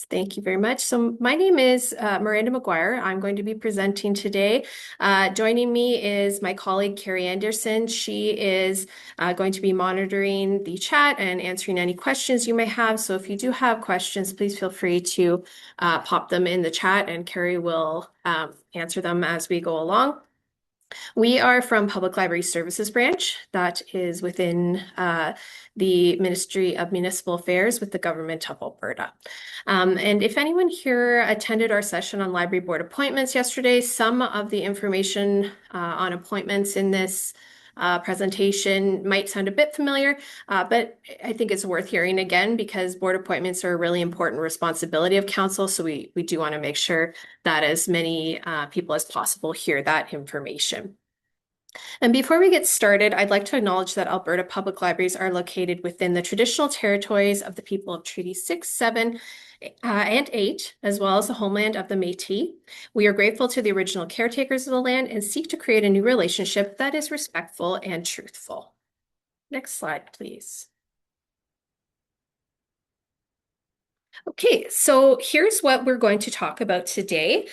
Thank you very much. So my name is Miranda McGuire. I'm going to be presenting today. Joining me is my colleague, Carrie Anderson. She is going to be monitoring the chat and answering any questions you may have. So if you do have questions, please feel free to pop them in the chat and Carrie will answer them as we go along. We are from Public Library Services Branch that is within the Ministry of Municipal Affairs with the Government of Alberta. And if anyone here attended our session on library board appointments yesterday, some of the information on appointments in this presentation might sound a bit familiar, but I think it's worth hearing again because board appointments are a really important responsibility of council. So we do want to make sure that as many people as possible hear that information. And before we get started, I'd like to acknowledge that Alberta Public Libraries are located within the traditional territories of the people of Treaty 6, 7, and 8, as well as the homeland of the Métis. We are grateful to the original caretakers of the land and seek to create a new relationship that is respectful and truthful. Next slide, please. Okay, so here's what we're going to talk about today.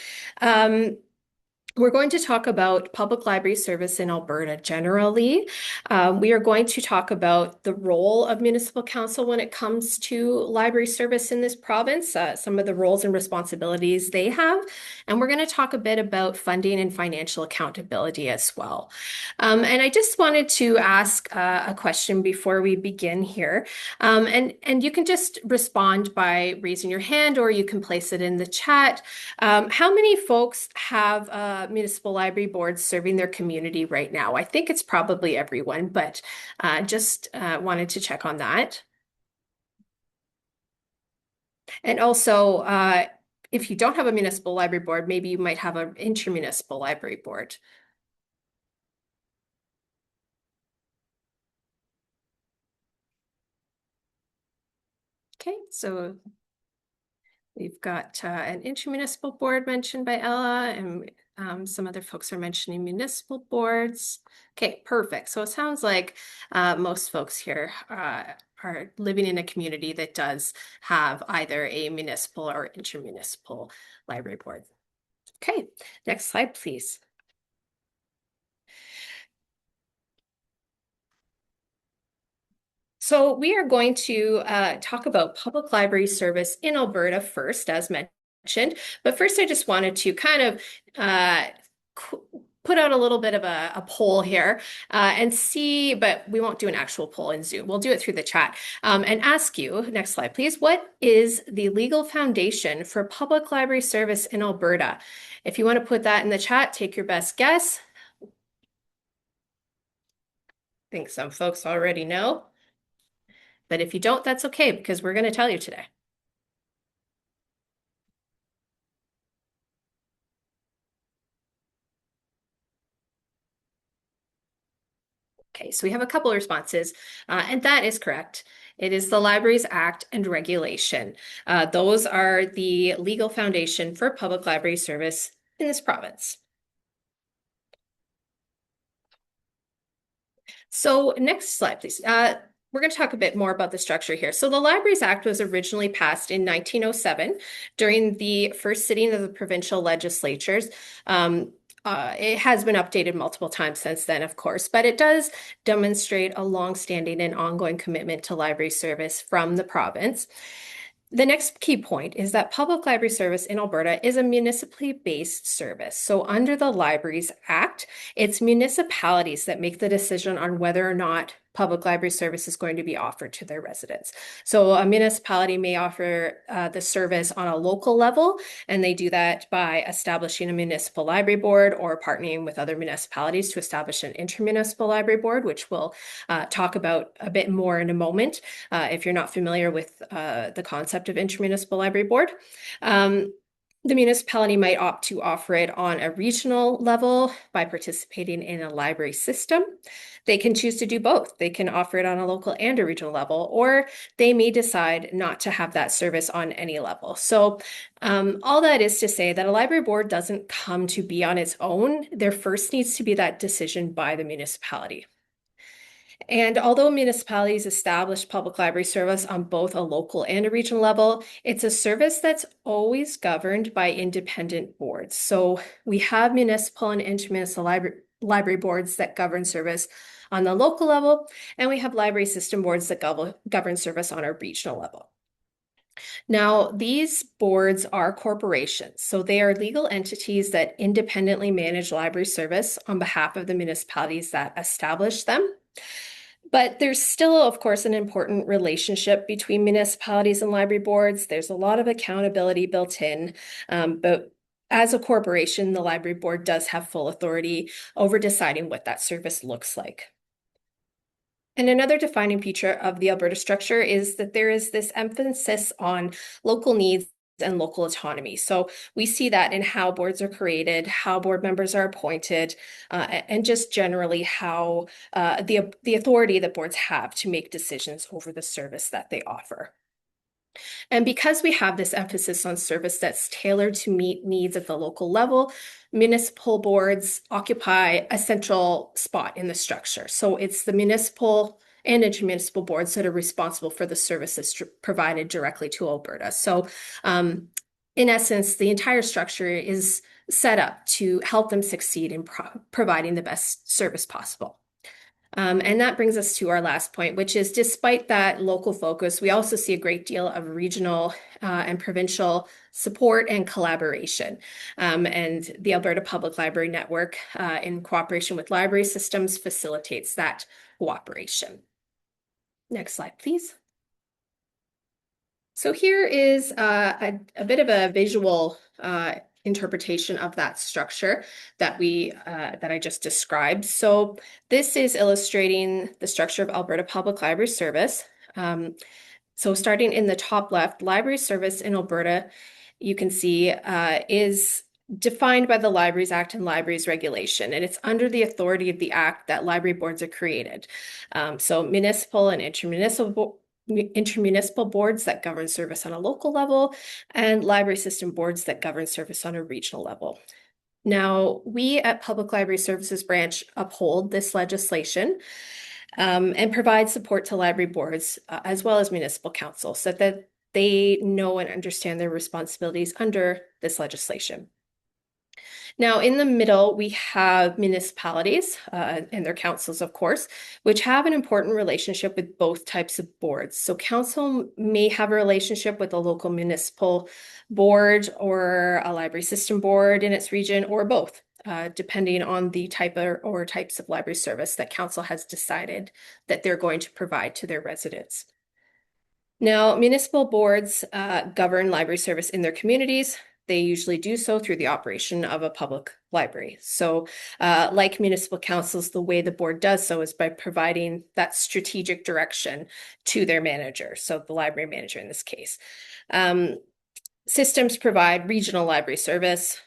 We're going to talk about public library service in Alberta generally. We are going to talk about the role of municipal council when it comes to library service in this province, some of the roles and responsibilities they have. And we're going to talk a bit about funding and financial accountability as well. And I just wanted to ask a question before we begin here. And you can just respond by raising your hand or you can place it in the chat. How many folks have municipal library boards serving their community right now? I think it's probably everyone, but just wanted to check on that. And also, if you don't have a municipal library board, maybe you might have an intermunicipal library board. Okay, so we've got an intermunicipal board mentioned by Ella, and some other folks are mentioning municipal boards. Okay, perfect. So it sounds like most folks here are living in a community that does have either a municipal or intermunicipal library board. Okay, next slide, please. So we are going to talk about public library service in Alberta first, as mentioned. But first, I just wanted to kind of put out a little bit of a poll here and see, but we won't do an actual poll in Zoom. We'll do it through the chat and ask you, next slide, please, what is the legal foundation for public library service in Alberta? If you want to put that in the chat, take your best guess. I think some folks already know. But if you don't, that's okay, because we're going to tell you today. Okay, so we have a couple of responses, and that is correct. It is the Libraries Act and Regulation. Those are the legal foundation for public library service in this province. So next slide, please. We're going to talk a bit more about the structure here. So the Libraries Act was originally passed in 1907 during the first sitting of the provincial legislatures. It has been updated multiple times since then, of course, but it does demonstrate a long-standing and ongoing commitment to library service from the province. The next key point is that public library service in Alberta is a municipally based service. So under the Libraries Act, it's municipalities that make the decision on whether or not public library service is going to be offered to their residents. So a municipality may offer the service on a local level, and they do that by establishing a municipal library board or partnering with other municipalities to establish an intermunicipal library board, which we'll talk about a bit more in a moment if you're not familiar with the concept of intermunicipal library board. The municipality might opt to offer it on a regional level by participating in a library system. They can choose to do both. They can offer it on a local and a regional level, or they may decide not to have that service on any level. So all that is to say that a library board doesn't come to be on its own. There first needs to be that decision by the municipality. And although municipalities establish public library service on both a local and a regional level, it's a service that's always governed by independent boards. So we have municipal and intermunicipal library boards that govern service on the local level, and we have library system boards that govern service on a regional level. Now, these boards are corporations, so they are legal entities that independently manage library service on behalf of the municipalities that establish them. But there's still, of course, an important relationship between municipalities and library boards. There's a lot of accountability built in, but as a corporation, the library board does have full authority over deciding what that service looks like. And another defining feature of the Alberta structure is that there is this emphasis on local needs and local autonomy. So we see that in how boards are created, how board members are appointed, and just generally how the authority that boards have to make decisions over the service that they offer. And because we have this emphasis on service that's tailored to meet needs at the local level, municipal boards occupy a central spot in the structure. So it's the municipal and intermunicipal boards that are responsible for the services provided directly to Alberta. So in essence, the entire structure is set up to help them succeed in providing the best service possible. And that brings us to our last point, which is despite that local focus, we also see a great deal of regional and provincial support and collaboration. And the Alberta Public Library Network, in cooperation with library systems, facilitates that cooperation. Next slide, please. So here is a bit of a visual interpretation of that structure that I just described. So this is illustrating the structure of Alberta Public Library Service. So starting in the top left, library service in Alberta, you can see is defined by the Libraries Act and Libraries Regulation, and it's under the authority of the Act that library boards are created. So municipal and intermunicipal boards that govern service on a local level, and library system boards that govern service on a regional level. Now, we at Public Library Services Branch uphold this legislation and provide support to library boards as well as municipal council so that they know and understand their responsibilities under this legislation. Now, in the middle, we have municipalities and their councils, of course, which have an important relationship with both types of boards. So council may have a relationship with a local municipal board or a library system board in its region, or both, depending on the type or types of library service that council has decided that they're going to provide to their residents. Now, municipal boards govern library service in their communities. They usually do so through the operation of a public library. So like municipal councils, the way the board does so is by providing that strategic direction to their manager, so the library manager in this case. Systems provide regional library service,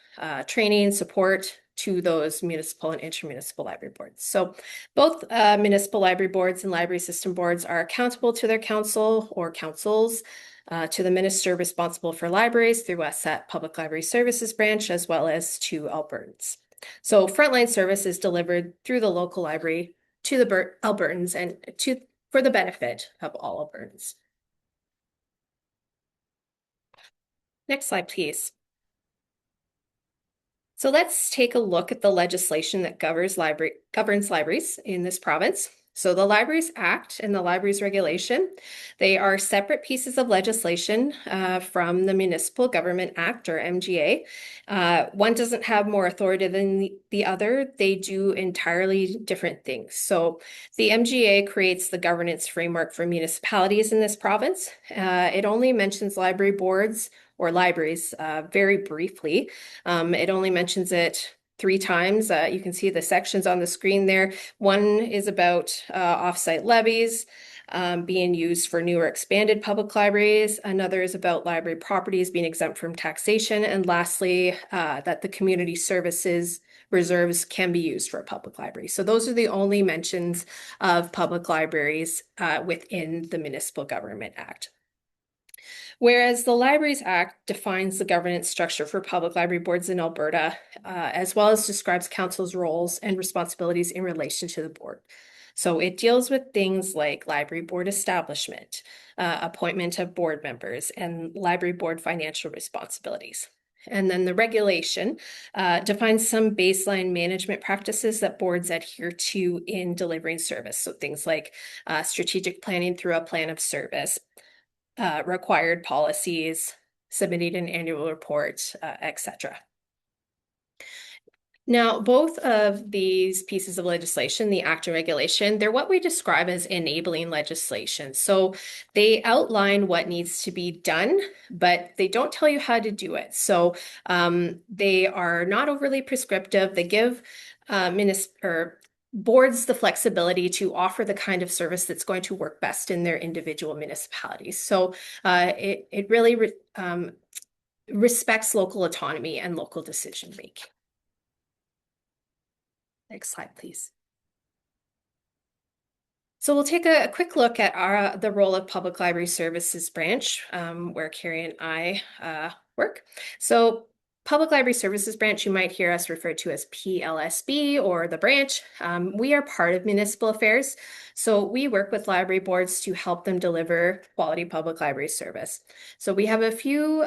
training, support to those municipal and intermunicipal library boards. So both municipal library boards and library system boards are accountable to their council or councils, to the minister responsible for libraries through us at Public Library Services Branch, as well as to Albertans. So frontline service is delivered through the local library to the Albertans and for the benefit of all Albertans. Next slide, please. So let's take a look at the legislation that governs libraries in this province. So the Libraries Act and the Libraries Regulation, they are separate pieces of legislation from the Municipal Government Act, or MGA. One doesn't have more authority than the other. They do entirely different things. So the MGA creates the governance framework for municipalities in this province. It only mentions library boards or libraries very briefly. It only mentions it 3 times. You can see the sections on the screen there. One is about offsite levies being used for new or expanded public libraries. Another is about library properties being exempt from taxation. And lastly, that the community services reserves can be used for a public library. So those are the only mentions of public libraries within the Municipal Government Act. Whereas the Libraries Act defines the governance structure for public library boards in Alberta, as well as describes council's roles and responsibilities in relation to the board. So it deals with things like library board establishment, appointment of board members, and library board financial responsibilities. And then the regulation defines some baseline management practices that boards adhere to in delivering service. So things like strategic planning through a plan of service, required policies, submitting an annual report, etc. Now, both of these pieces of legislation, the act and regulation, they're what we describe as enabling legislation. So they outline what needs to be done, but they don't tell you how to do it. So they are not overly prescriptive. They give boards the flexibility to offer the kind of service that's going to work best in their individual municipalities. So it really respects local autonomy and local decision making. Next slide, please. So we'll take a quick look at the role of Public Library Services Branch, where Carrie and I work. So Public Library Services Branch, you might hear us refer to as PLSB or the branch. We are part of municipal affairs. So we work with library boards to help them deliver quality public library service. So we have a few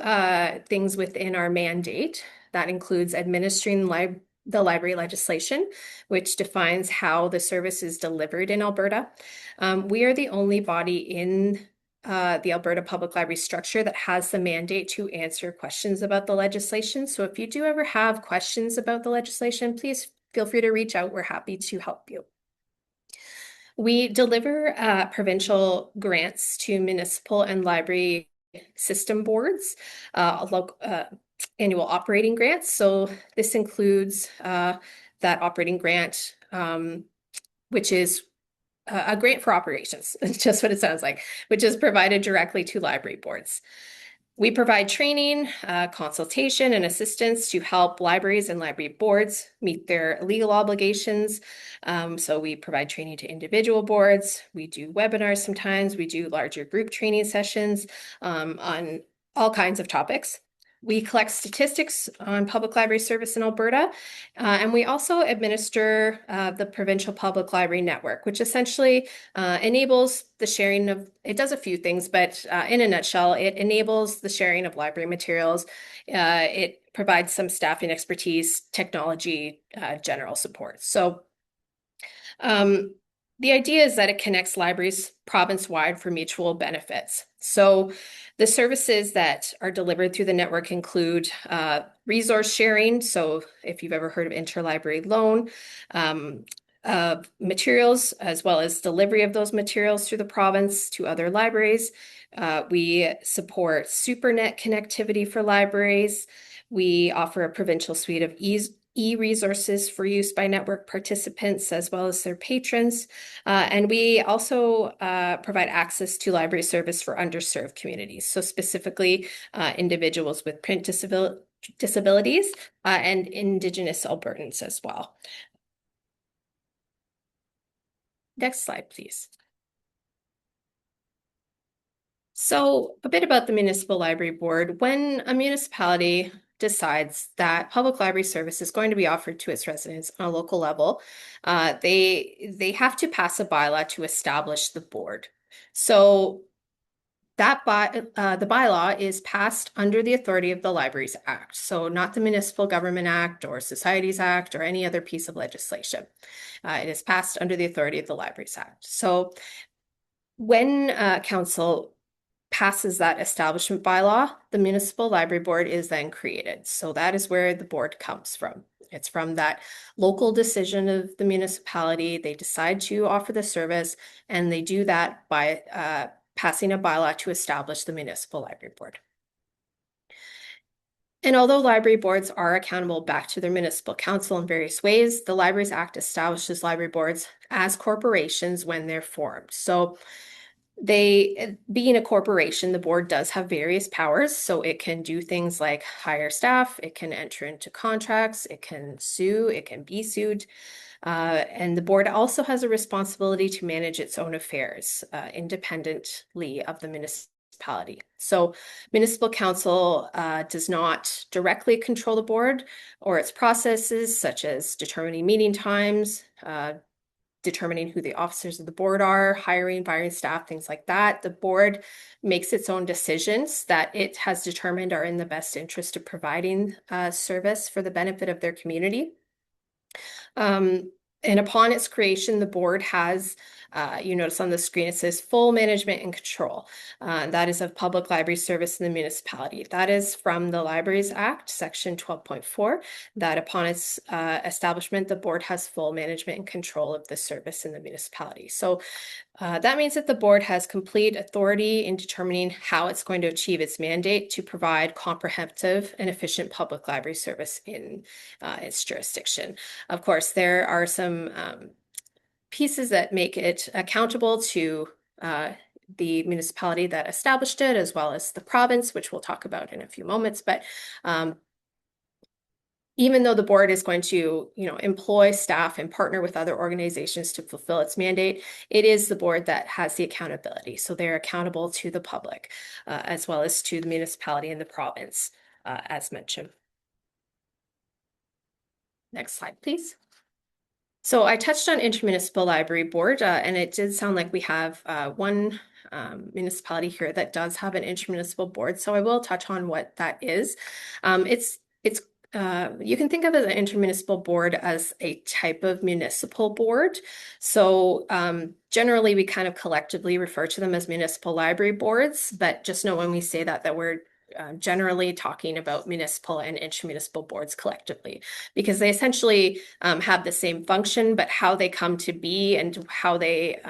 things within our mandate that includes administering the library legislation, which defines how the service is delivered in Alberta. We are the only body in the Alberta Public Library structure that has the mandate to answer questions about the legislation. So if you do ever have questions about the legislation, please feel free to reach out. We're happy to help you. We deliver provincial grants to municipal and library system boards, annual operating grants. So this includes that operating grant, which is a grant for operations, just what it sounds like, which is provided directly to library boards. We provide training, consultation, and assistance to help libraries and library boards meet their legal obligations. So we provide training to individual boards. We do webinars sometimes. We do larger group training sessions on all kinds of topics. We collect statistics on public library service in Alberta, and we also administer the Provincial Public Library Network, which essentially enables the sharing of, it does a few things, but in a nutshell, it enables the sharing of library materials. It provides some staffing expertise, technology, general support. So the idea is that it connects libraries province-wide for mutual benefits. So the services that are delivered through the network include resource sharing. So if you've ever heard of interlibrary loan, materials, as well as delivery of those materials through the province to other libraries. We support SuperNet connectivity for libraries. We offer a provincial suite of e-resources for use by network participants as well as their patrons. And we also provide access to library service for underserved communities. So specifically individuals with print disabilities and Indigenous Albertans as well. Next slide, please. So a bit about the Municipal Library Board. When a municipality decides that public library service is going to be offered to its residents on a local level, they have to pass a bylaw to establish the board. So that the bylaw is passed under the authority of the Libraries Act, so not the Municipal Government Act or Societies Act or any other piece of legislation. It is passed under the authority of the Libraries Act. So when council passes that establishment bylaw, the Municipal Library Board is then created. So that is where the board comes from. It's from that local decision of the municipality. They decide to offer the service, and they do that by passing a bylaw to establish the Municipal Library Board. And although library boards are accountable back to their municipal council in various ways, the Libraries Act establishes library boards as corporations when they're formed. So being a corporation, the board does have various powers. So it can do things like hire staff, it can enter into contracts, it can sue, it can be sued. And the board also has a responsibility to manage its own affairs independently of the municipality. So municipal council does not directly control the board or its processes, such as determining meeting times, determining who the officers of the board are, hiring, firing staff, things like that. The board makes its own decisions that it has determined are in the best interest of providing service for the benefit of their community. And upon its creation, the board has, you notice on the screen, it says full management and control. That is of public library service in the municipality. That is from the Libraries Act, section 12.4, that upon its establishment, the board has full management and control of the service in the municipality. So that means that the board has complete authority in determining how it's going to achieve its mandate to provide comprehensive and efficient public library service in its jurisdiction. Of course, there are some pieces that make it accountable to the municipality that established it, as well as the province, which we'll talk about in a few moments. But even though the board is going to, employ staff and partner with other organizations to fulfill its mandate, it is the board that has the accountability. So they're accountable to the public, as well as to the municipality and the province, as mentioned. Next slide, please. So I touched on intermunicipal library board, and it did sound like we have one municipality here that does have an intermunicipal board. So I will touch on what that is. You can think of an intermunicipal board as a type of municipal board. So generally, we kind of collectively refer to them as municipal library boards, but just know when we say that we're generally talking about municipal and intermunicipal boards collectively, because they essentially have the same function, but how they come to be and how they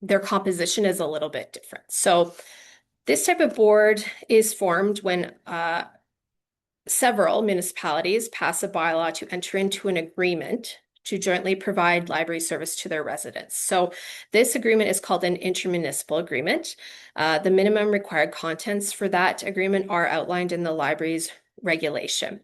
their composition is a little bit different. So this type of board is formed when several municipalities pass a bylaw to enter into an agreement to jointly provide library service to their residents. So this agreement is called an intermunicipal agreement. The minimum required contents for that agreement are outlined in the library's regulation.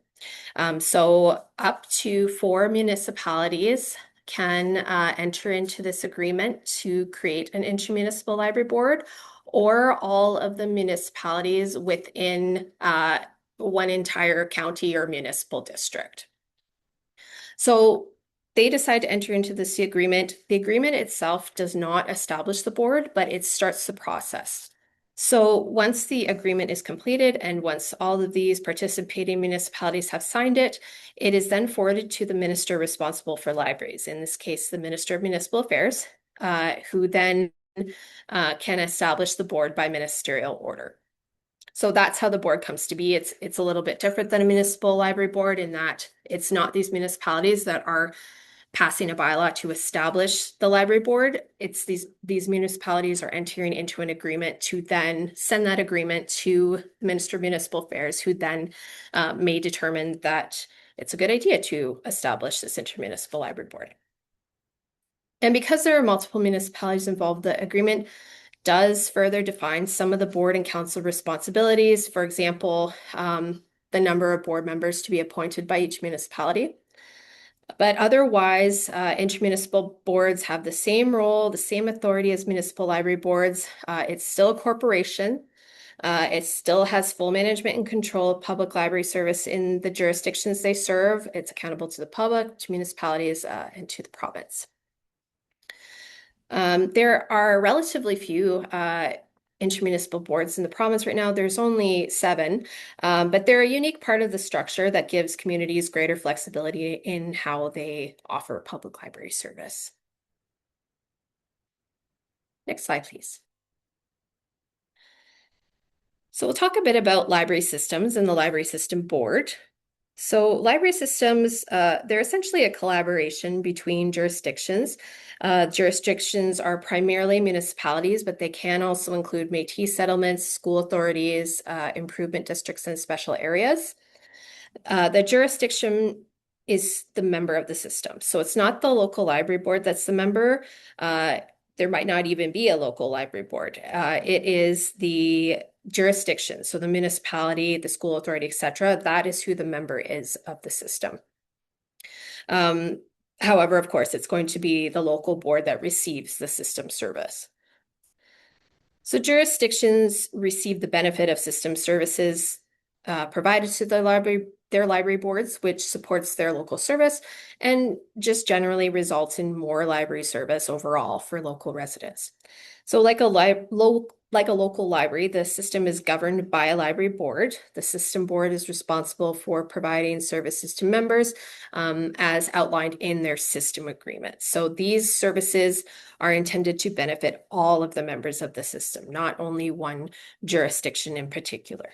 So up to 4 municipalities can enter into this agreement to create an intermunicipal library board, or all of the municipalities within one entire county or municipal district. So they decide to enter into this agreement. The agreement itself does not establish the board, but it starts the process. So once the agreement is completed and once all of these participating municipalities have signed it, it is then forwarded to the minister responsible for libraries, in this case, the Minister of Municipal Affairs, who then can establish the board by ministerial order. So that's how the board comes to be. It's a little bit different than a municipal library board in that it's not these municipalities that are passing a bylaw to establish the library board. It's these municipalities are entering into an agreement to then send that agreement to the Minister of Municipal Affairs, who then may determine that it's a good idea to establish this intermunicipal library board. And because there are multiple municipalities involved, the agreement does further define some of the board and council responsibilities. For example, the number of board members to be appointed by each municipality. But otherwise, intermunicipal boards have the same role, the same authority as municipal library boards. It's still a corporation. It still has full management and control of public library service in the jurisdictions they serve. It's accountable to the public, to municipalities, and to the province. There are relatively few intermunicipal boards in the province right now. There's only 7, but they're a unique part of the structure that gives communities greater flexibility in how they offer public library service. Next slide, please. So we'll talk a bit about library systems and the library system board. So library systems, they're essentially a collaboration between jurisdictions. Jurisdictions are primarily municipalities, but they can also include Métis settlements, school authorities, improvement districts, and special areas. The jurisdiction is the member of the system. So it's not the local library board that's the member. There might not even be a local library board. It is the jurisdiction, so the municipality, the school authority, etc. That is who the member is of the system. However, of course, it's going to be the local board that receives the system service. So jurisdictions receive the benefit of system services provided to their their library boards, which supports their local service and just generally results in more library service overall for local residents. So like like a local library, the system is governed by a library board. The system board is responsible for providing services to members as outlined in their system agreement. So these services are intended to benefit all of the members of the system, not only one jurisdiction in particular.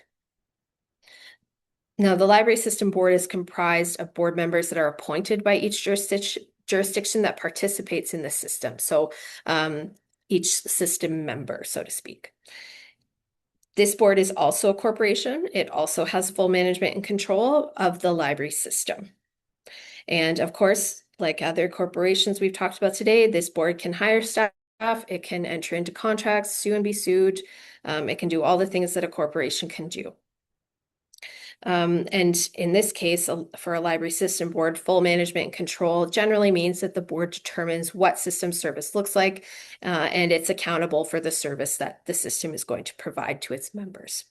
Now, the library system board is comprised of board members that are appointed by each jurisdiction that participates in the system. So each system member, so to speak. This board is also a corporation. It also has full management and control of the library system. And of course, like other corporations we've talked about today, this board can hire staff, it can enter into contracts, sue and be sued. It can do all the things that a corporation can do. And in this case, for a library system board, full management and control generally means that the board determines what system service looks like, and it's accountable for the service that the system is going to provide to its members.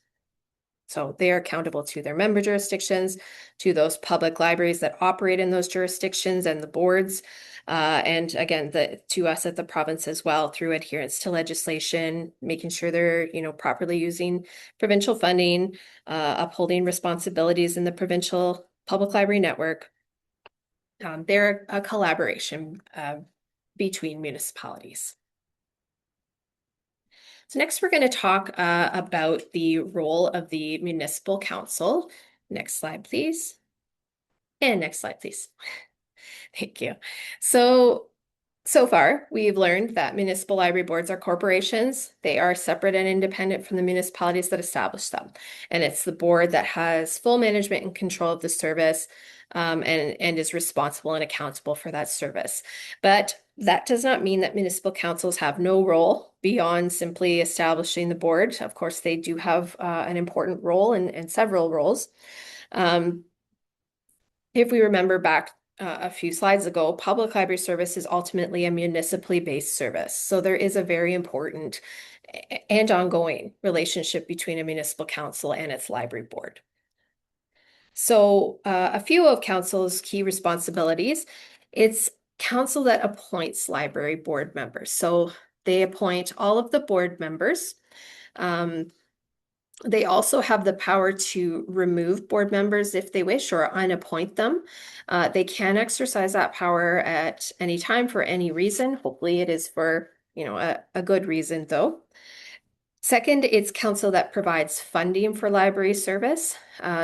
So they are accountable to their member jurisdictions, to those public libraries that operate in those jurisdictions and the boards, and again, to us at the province as well through adherence to legislation, making sure they're properly using provincial funding, upholding responsibilities in the provincial public library network. They're a collaboration between municipalities. So next, we're going to talk about the role of the municipal council. Next slide, please. And next slide, please. Thank you. So far, we've learned that municipal library boards are corporations. They are separate and independent from the municipalities that establish them. And it's the board that has full management and control of the service and is responsible and accountable for that service. But that does not mean that municipal councils have no role beyond simply establishing the board. Of course, they do have an important role and several roles. If we remember back a few slides ago, public library service is ultimately a municipally based service. So there is a very important and ongoing relationship between a municipal council and its library board. So a few of council's key responsibilities, it's council that appoints library board members. So they appoint all of the board members. They also have the power to remove board members if they wish or unappoint them. They can exercise that power at any time for any reason. Hopefully it is for, a good reason though. Second, it's council that provides funding for library service.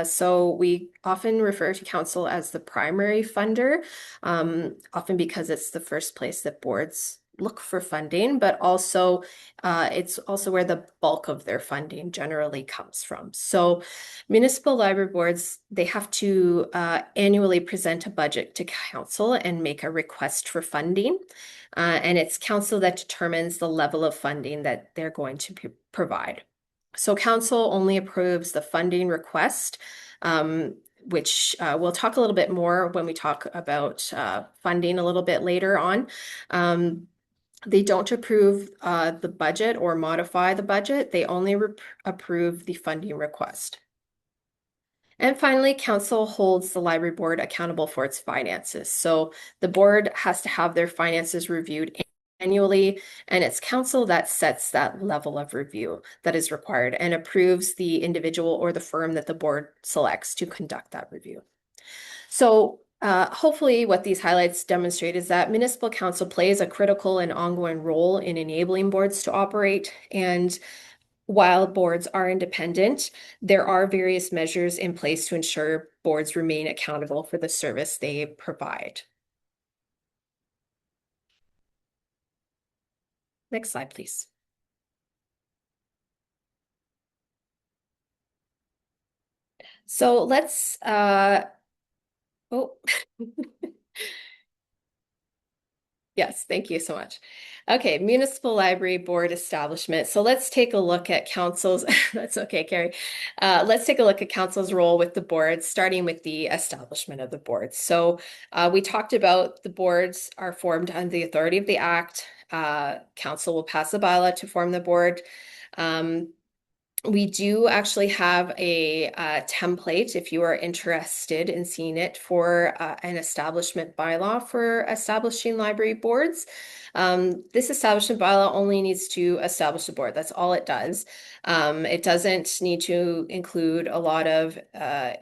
So we often refer to council as the primary funder, often because it's the first place that boards look for funding, but also it's also where the bulk of their funding generally comes from. So municipal library boards, they have to annually present a budget to council and make a request for funding. And it's council that determines the level of funding that they're going to provide. So council only approves the funding request, which we'll talk a little bit more when we talk about funding a little bit later on. They don't approve the budget or modify the budget. They only approve the funding request. And finally, council holds the library board accountable for its finances. So the board has to have their finances reviewed annually, and it's council that sets that level of review that is required and approves the individual or the firm that the board selects to conduct that review. So hopefully what these highlights demonstrate is that municipal council plays a critical and ongoing role in enabling boards to operate. And while boards are independent, there are various measures in place to ensure boards remain accountable for the service they provide. Next slide, please. So let's, yes, thank you so much. Okay, municipal library board establishment. So let's take a look at council's, that's okay, Carrie. Let's take a look at council's role with the board, starting with the establishment of the board. So we talked about the boards are formed under the authority of the Act. Council will pass a bylaw to form the board. We do actually have a template if you are interested in seeing it for an establishment bylaw for establishing library boards. This establishment bylaw only needs to establish a board. That's all it does. It doesn't need to include a lot of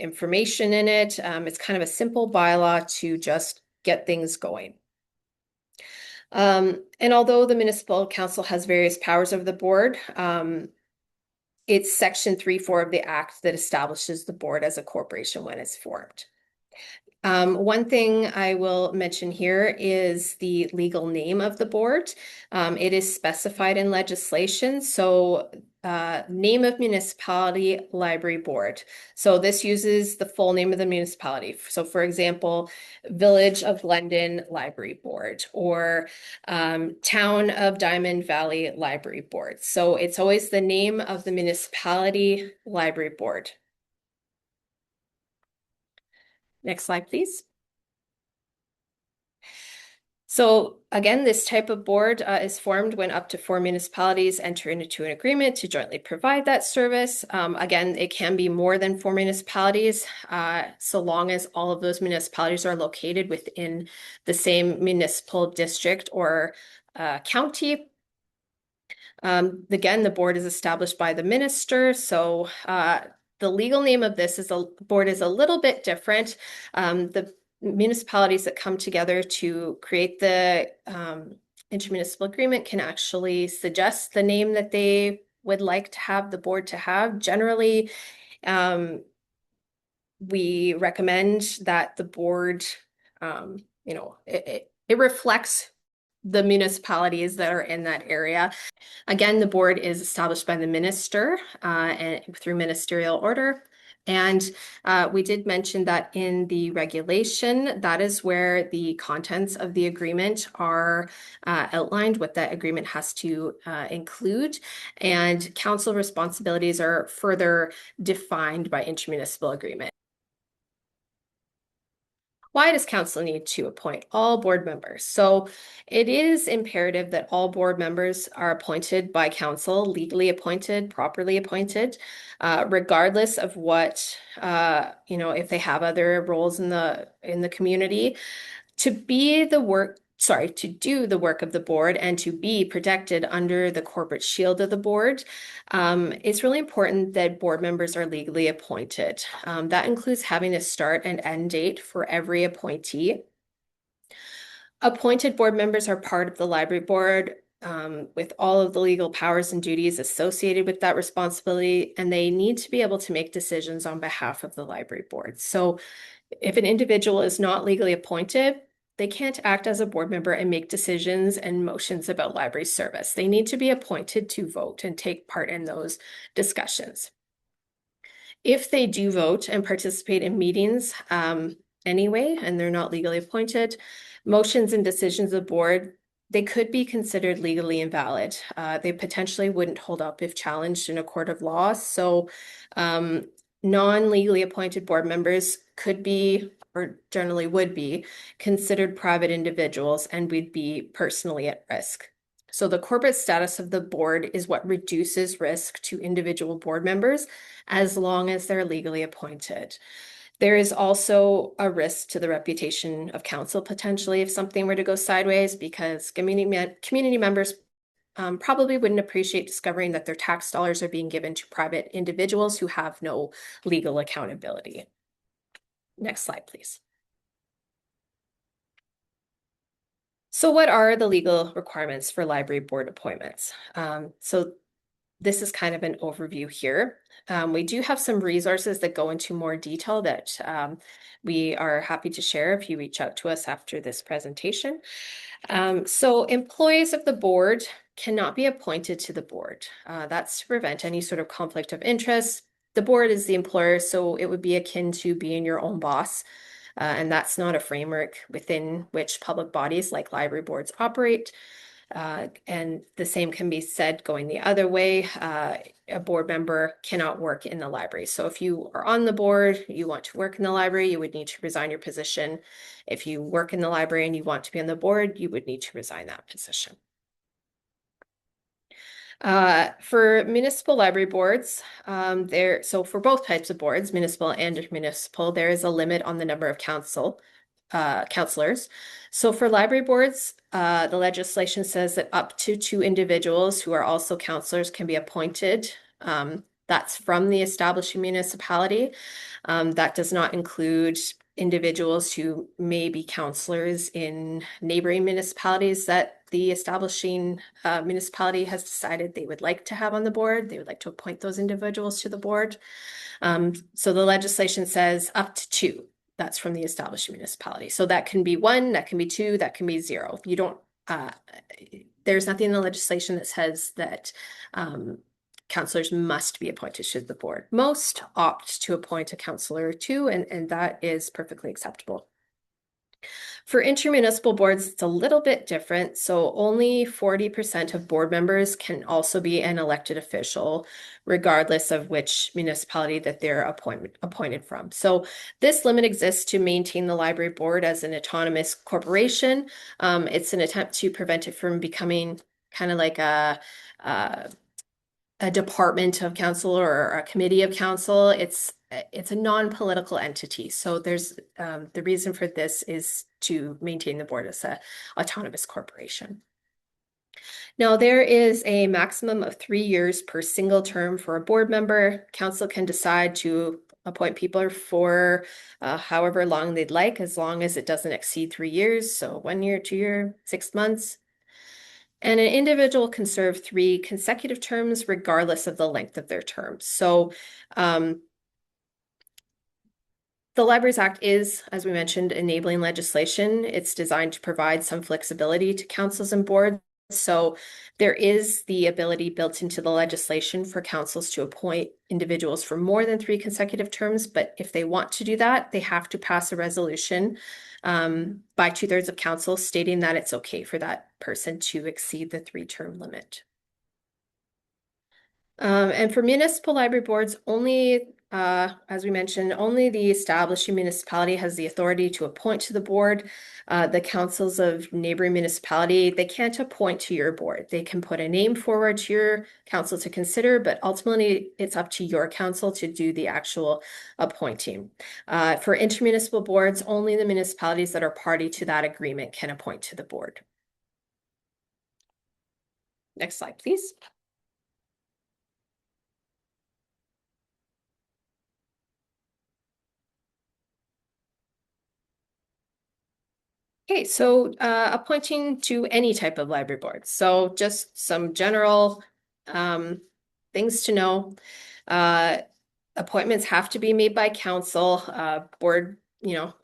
information in it. It's kind of a simple bylaw to just get things going. And although the municipal council has various powers over the board, it's Section 3(4) of the Act that establishes the board as a corporation when it's formed. One thing I will mention here is the legal name of the board. It is specified in legislation. So name of municipality library board. So this uses the full name of the municipality. So for example, Village of Glendon Library Board or Town of Diamond Valley Library Board. So it's always the name of the municipality library board. Next slide, please. So again, this type of board is formed when up to 4 municipalities enter into an agreement to jointly provide that service. Again, it can be more than 4 municipalities, so long as all of those municipalities are located within the same municipal district or county. Again, the board is established by the minister, so the legal name of this board is a little bit different. The municipalities that come together to create the intermunicipal agreement can actually suggest the name that they would like to have the board to have. Generally, we recommend that the board, it reflects the municipalities that are in that area. Again, the board is established by the minister and through ministerial order. And we did mention that in the regulation, that is where the contents of the agreement are outlined, what that agreement has to include. And council responsibilities are further defined by intermunicipal agreement. Why does council need to appoint all board members? So it is imperative that all board members are appointed by council, legally appointed, properly appointed, regardless of what, if they have other roles in the community. To do the work of the board and to be protected under the corporate shield of the board, it's really important that board members are legally appointed. That includes having a start and end date for every appointee. Appointed board members are part of the library board with all of the legal powers and duties associated with that responsibility, and they need to be able to make decisions on behalf of the library board. So if an individual is not legally appointed, they can't act as a board member and make decisions and motions about library service. They need to be appointed to vote and take part in those discussions. If they do vote and participate in meetings anyway, and they're not legally appointed, motions and decisions of the board, they could be considered legally invalid. They potentially wouldn't hold up if challenged in a court of law. So non-legally appointed board members could be, or generally would be, considered private individuals and would be personally at risk. So the corporate status of the board is what reduces risk to individual board members as long as they're legally appointed. There is also a risk to the reputation of council potentially if something were to go sideways, because community members probably wouldn't appreciate discovering that their tax dollars are being given to private individuals who have no legal accountability. Next slide, please. So what are the legal requirements for library board appointments? So this is kind of an overview here. We do have some resources that go into more detail that we are happy to share if you reach out to us after this presentation. So employees of the board cannot be appointed to the board. That's to prevent any sort of conflict of interest. The board is the employer, so it would be akin to being your own boss. And that's not a framework within which public bodies like library boards operate. And the same can be said going the other way. A board member cannot work in the library. So if you are on the board, you want to work in the library, you would need to resign your position. If you work in the library and you want to be on the board, you would need to resign that position. For municipal library boards, so for both types of boards, municipal and intermunicipal, there is a limit on the number of counselors. So for library boards, the legislation says that up to two individuals who are also counselors can be appointed. That's from the establishing municipality. That does not include individuals who may be counselors in neighboring municipalities that the establishing municipality has decided they would like to have on the board. They would like to appoint those individuals to the board. So the legislation says up to two. That's from the establishing municipality. So that can be one, that can be two, that can be zero. You don't, there's nothing in the legislation that says that counselors must be appointed to the board. Most opt to appoint a counselor or two, and that is perfectly acceptable. For intermunicipal boards, it's a little bit different. So only 40% of board members can also be an elected official, regardless of which municipality that they're appointed from. So this limit exists to maintain the library board as an autonomous corporation. It's an attempt to prevent it from becoming kind of like a department of council or a committee of council. It's a non-political entity. So there's the reason for this is to maintain the board as a autonomous corporation. Now, there is a maximum of 3 years per single term for a board member. Council can decide to appoint people for however long they'd like, as long as it doesn't exceed 3 years. So 1 year, 2 year, 6 months. And an individual can serve 3 consecutive terms regardless of the length of their term. So the Libraries Act is, as we mentioned, enabling legislation. It's designed to provide some flexibility to councils and boards. So there is the ability built into the legislation for councils to appoint individuals for more than 3 consecutive terms. But if they want to do that, they have to pass a resolution by 2/3 of council stating that it's okay for that person to exceed the 3-term limit. And for municipal library boards, only, as we mentioned, only the establishing municipality has the authority to appoint to the board. The councils of neighboring municipality, they can't appoint to your board. They can put a name forward to your council to consider, but ultimately it's up to your council to do the actual appointing. For intermunicipal boards, only the municipalities that are party to that agreement can appoint to the board. Next slide, please. Okay, so appointing to any type of library board. So just some general things to know. Appointments have to be made by council. Board,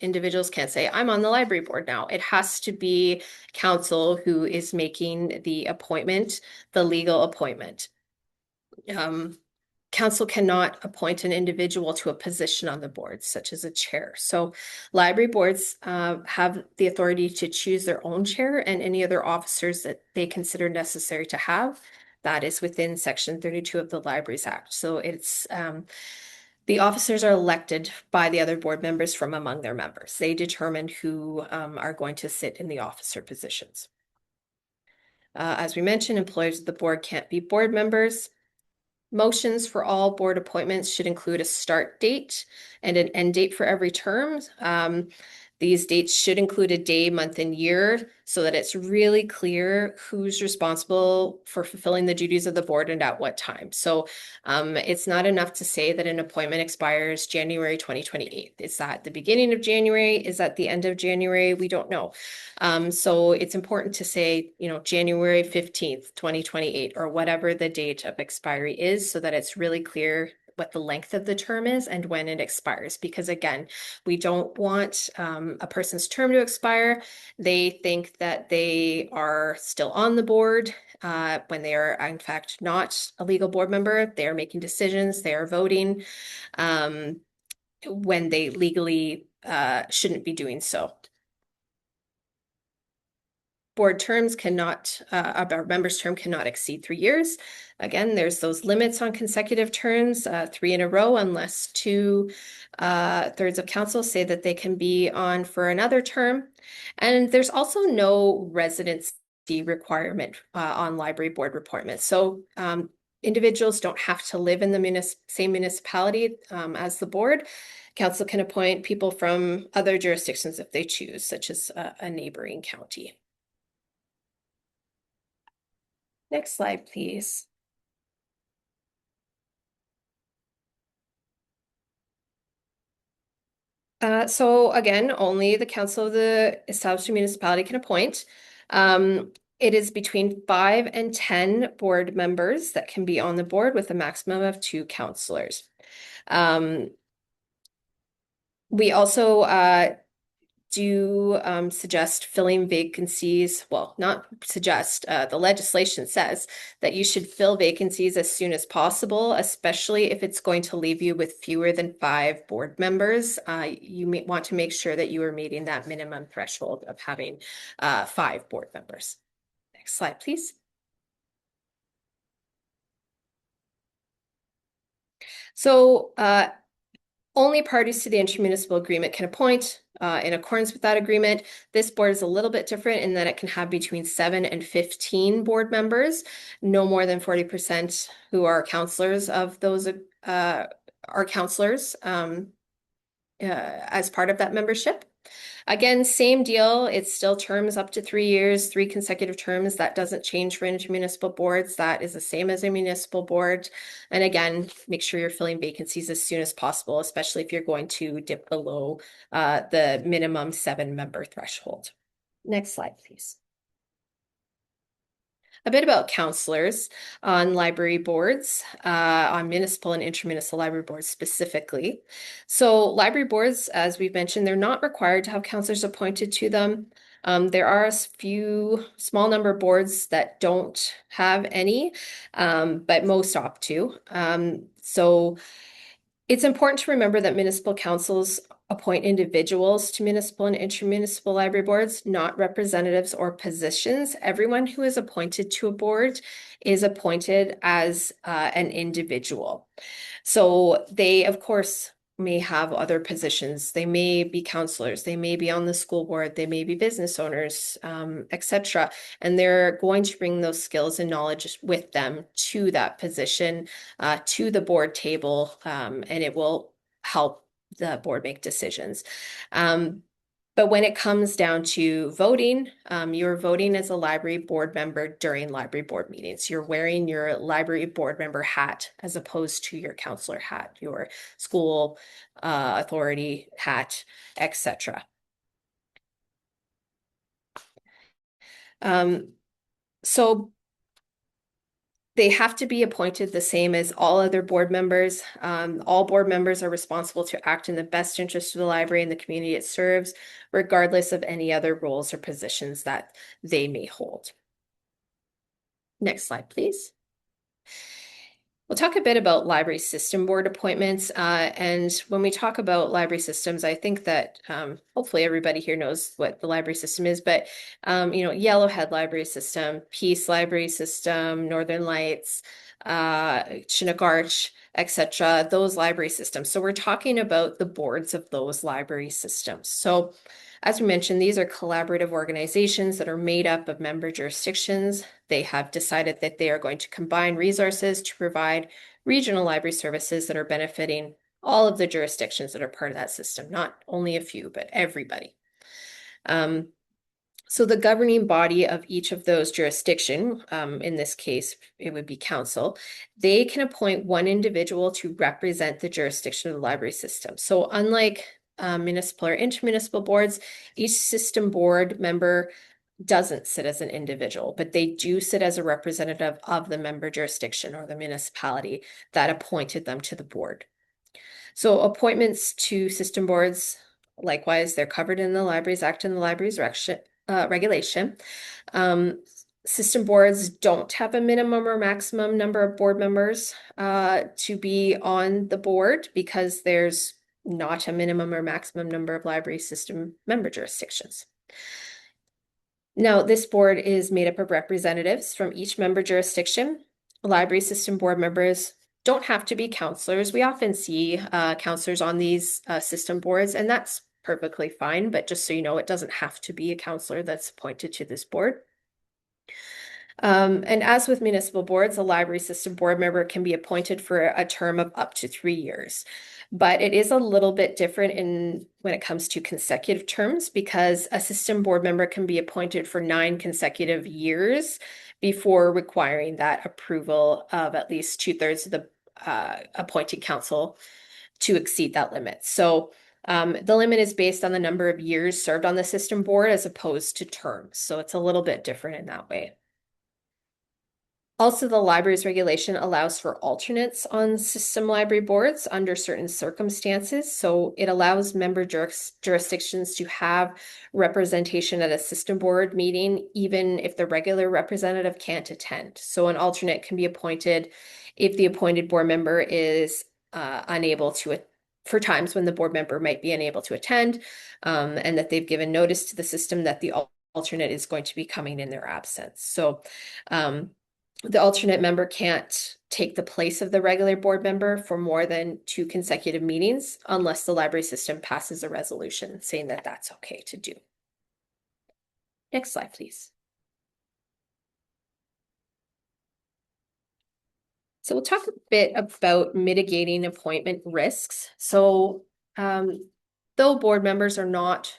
individuals can't say, I'm on the library board now. It has to be council who is making the appointment, the legal appointment. Council cannot appoint an individual to a position on the board, such as a chair. So library boards have the authority to choose their own chair and any other officers that they consider necessary to have. That is within Section 32 of the Libraries Act. So it's the officers are elected by the other board members from among their members. They determine who are going to sit in the officer positions. As we mentioned, employees of the board can't be board members. Motions for all board appointments should include a start date and an end date for every term. These dates should include a day, month, and year so that it's really clear who's responsible for fulfilling the duties of the board and at what time. So it's not enough to say that an appointment expires January 2028. Is that the beginning of January? Is that the end of January? We don't know. So it's important to say, January 15th, 2028, or whatever the date of expiry is so that it's really clear what the length of the term is and when it expires. Because again, we don't want a person's term to expire. They think that they are still on the board when they are in fact not a legal board member. They are making decisions, they are voting when they legally shouldn't be doing so. Board terms cannot, our member's term cannot exceed 3 years. Again, there's those limits on consecutive terms, 3 in a row, unless 2/3 of council say that they can be on for another term. And there's also no residency the requirement on library board appointments. So individuals don't have to live in the same municipality as the board. Council can appoint people from other jurisdictions if they choose, such as a neighboring county. Next slide, please. So again, only the council of the established municipality can appoint. It is between 5 and 10 board members that can be on the board with a maximum of 2 councillors. We also do suggest filling vacancies. Well, not suggest, the legislation says that you should fill vacancies as soon as possible, especially if it's going to leave you with fewer than 5 board members. You may want to make sure that you are meeting that minimum threshold of having 5 board members. Next slide, please. So only parties to the intermunicipal agreement can appoint. In accordance with that agreement, this board is a little bit different in that it can have between 7 and 15 board members, no more than 40% who are councillors of those are councillors as part of that membership. Again, same deal. It's still terms up to 3 years, 3 consecutive terms. That doesn't change for intermunicipal boards. That is the same as a municipal board. And again, make sure you're filling vacancies as soon as possible, especially if you're going to dip below the minimum 7-member threshold. Next slide, please. A bit about counselors on library boards, on municipal and intermunicipal library boards specifically. So library boards, as we've mentioned, they're not required to have counselors appointed to them. There are a few small number of boards that don't have any, but most opt to. So it's important to remember that municipal councils appoint individuals to municipal and intermunicipal library boards, not representatives or positions. Everyone who is appointed to a board is appointed as an individual. So they, of course, may have other positions. They may be counselors, they may be on the school board, they may be business owners, etc. And they're going to bring those skills and knowledge with them to that position, to the board table, and it will help the board make decisions. But when it comes down to voting, you're voting as a library board member during library board meetings. You're wearing your library board member hat as opposed to your counselor hat, your school authority hat, etc. So they have to be appointed the same as all other board members. All board members are responsible to act in the best interest of the library and the community it serves, regardless of any other roles or positions that they may hold. Next slide, please. We'll talk a bit about library system board appointments. And when we talk about library systems, I think that hopefully everybody here knows what the library system is, but Yellowhead Library System, Peace Library System, Northern Lights, Chinook Arch, etc., those library systems. So we're talking about the boards of those library systems. So as we mentioned, these are collaborative organizations that are made up of member jurisdictions. They have decided that they are going to combine resources to provide regional library services that are benefiting all of the jurisdictions that are part of that system, not only a few, but everybody. So the governing body of each of those jurisdictions, in this case, it would be council, they can appoint one individual to represent the jurisdiction of the library system. So unlike municipal or intermunicipal boards, each system board member doesn't sit as an individual, but they do sit as a representative of the member jurisdiction or the municipality that appointed them to the board. So appointments to system boards, likewise, they're covered in the Libraries Act and the Libraries Regulation. System boards don't have a minimum or maximum number of board members to be on the board because there's not a minimum or maximum number of library system member jurisdictions. Now, this board is made up of representatives from each member jurisdiction. Library system board members don't have to be counselors. We often see counselors on these system boards, and that's perfectly fine. But just so you know, it doesn't have to be a counselor that's appointed to this board. And as with municipal boards, a library system board member can be appointed for a term of up to 3 years. But it is a little bit different in when it comes to consecutive terms because a system board member can be appointed for 9 consecutive years before requiring that approval of at least two-thirds of the appointed council to exceed that limit. So the limit is based on the number of years served on the system board as opposed to terms. So it's a little bit different in that way. Also, the library's regulation allows for alternates on system library boards under certain circumstances. So it allows member jurisdictions to have representation at a system board meeting, even if the regular representative can't attend. So an alternate can be appointed if the appointed board member is unable to, for times when the board member might be unable to attend, and that they've given notice to the system that the alternate is going to be coming in their absence. So, the alternate member can't take the place of the regular board member for more than 2 consecutive meetings unless the library system passes a resolution saying that that's okay to do. Next slide, please. So we'll talk a bit about mitigating appointment risks. So though board members are not,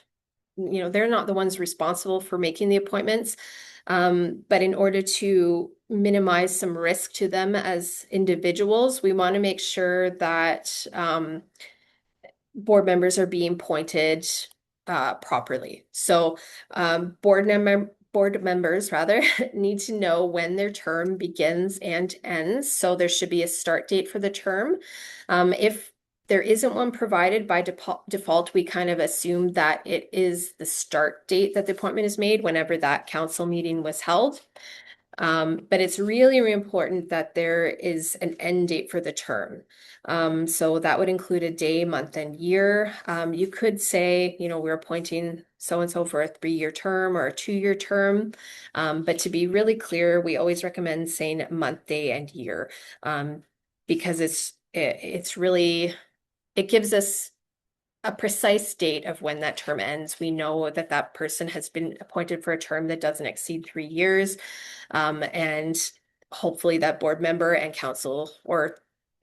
they're not the ones responsible for making the appointments, but in order to minimize some risk to them as individuals, we want to make sure that board members are being appointed properly. So board members rather need to know when their term begins and ends. So there should be a start date for the term. If there isn't one provided by default, we kind of assume that it is the start date that the appointment is made whenever that council meeting was held. But it's really, really important that there is an end date for the term. So that would include a day, month, and year. You could say, we're appointing so-and-so for a 3-year term or a 2-year term. But to be really clear, we always recommend saying month, day, and year, because it's really, it gives us a precise date of when that term ends. We know that that person has been appointed for a term that doesn't exceed 3 years. And hopefully that board member and council or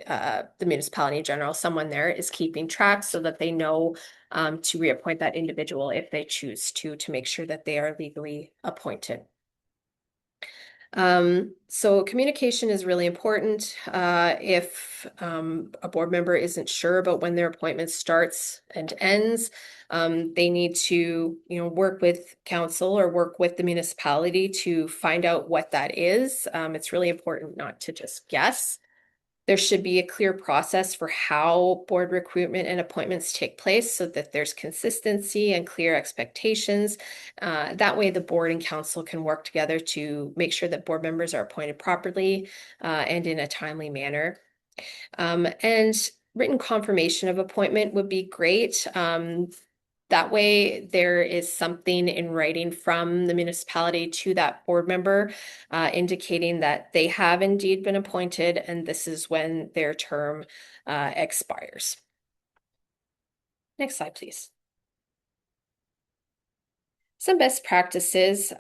the municipality in general, someone there is keeping track so that they know to reappoint that individual if they choose to make sure that they are legally appointed. So communication is really important. If a board member isn't sure about when their appointment starts and ends, they need to, work with council or work with the municipality to find out what that is. It's really important not to just guess. There should be a clear process for how board recruitment and appointments take place so that there's consistency and clear expectations. That way the board and council can work together to make sure that board members are appointed properly and in a timely manner. And written confirmation of appointment would be great. That way there is something in writing from the municipality to that board member indicating that they have indeed been appointed and this is when their term expires. Next slide, please. Some best practices.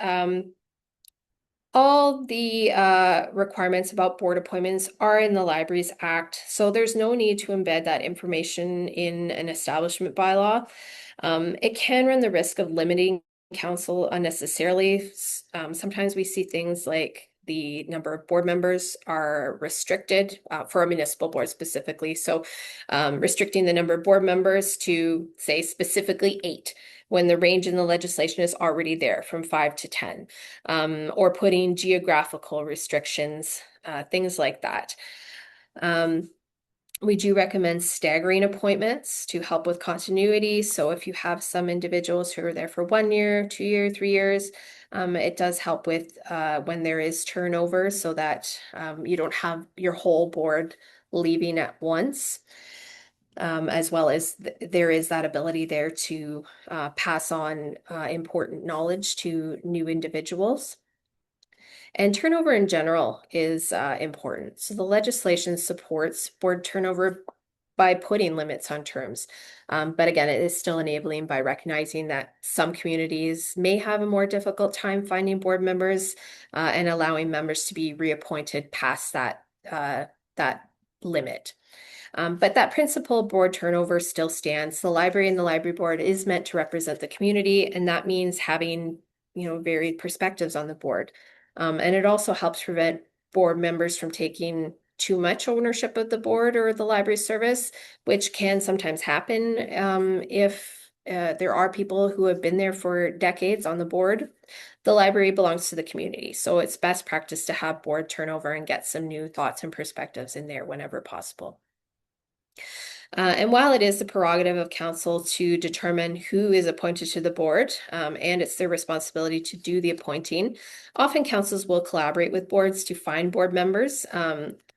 All the requirements about board appointments are in the Libraries Act, so there's no need to embed that information in an establishment bylaw. It can run the risk of limiting council unnecessarily. Sometimes we see things like the number of board members are restricted for a municipal board specifically. So restricting the number of board members to, say, specifically 8 when the range in the legislation is already there from 5 to 10, or putting geographical restrictions, things like that. We do recommend staggering appointments to help with continuity. So if you have some individuals who are there for 1 year, 2 year, 3 years, it does help with when there is turnover so that you don't have your whole board leaving at once. As well as there is that ability there to pass on important knowledge to new individuals. And turnover in general is important. So the legislation supports board turnover by putting limits on terms. But again, it is still enabling by recognizing that some communities may have a more difficult time finding board members and allowing members to be reappointed past that limit. But that principal board turnover still stands. The library and the library board is meant to represent the community, and that means having, varied perspectives on the board. And it also helps prevent board members from taking too much ownership of the board or the library service, which can sometimes happen if there are people who have been there for decades on the board. The library belongs to the community, so it's best practice to have board turnover and get some new thoughts and perspectives in there whenever possible. And while it is the prerogative of council to determine who is appointed to the board, and it's their responsibility to do the appointing, often councils will collaborate with boards to find board members.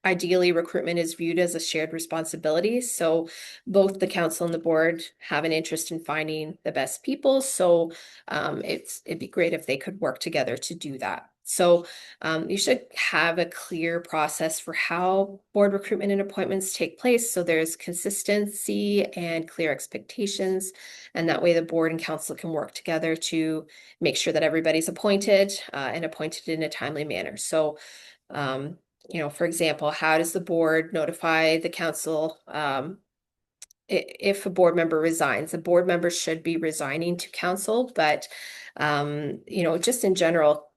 Ideally, recruitment is viewed as a shared responsibility. So both the council and the board have an interest in finding the best people. So it'd be great if they could work together to do that. So you should have a clear process for how board recruitment and appointments take place. So there's consistency and clear expectations. And that way the board and council can work together to make sure that everybody's appointed and appointed in a timely manner. So, for example, how does the board notify the council if a board member resigns? The board member should be resigning to council, but just in general,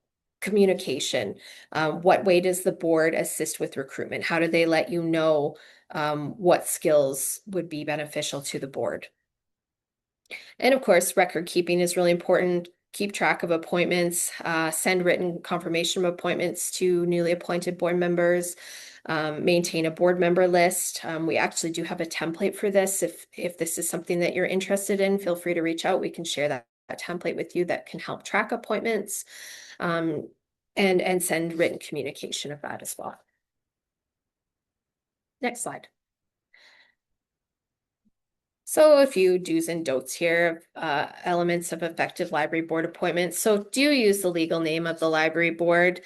communication. What way does the board assist with recruitment? How do they let you know what skills would be beneficial to the board? And of course, record keeping is really important. Keep track of appointments, send written confirmation of appointments to newly appointed board members, maintain a board member list. We actually do have a template for this. If this is something that you're interested in, feel free to reach out. We can share that template with you that can help track appointments and send written communication of that as well. Next slide. So a few do's and don'ts here, elements of effective library board appointments. So do use the legal name of the library board.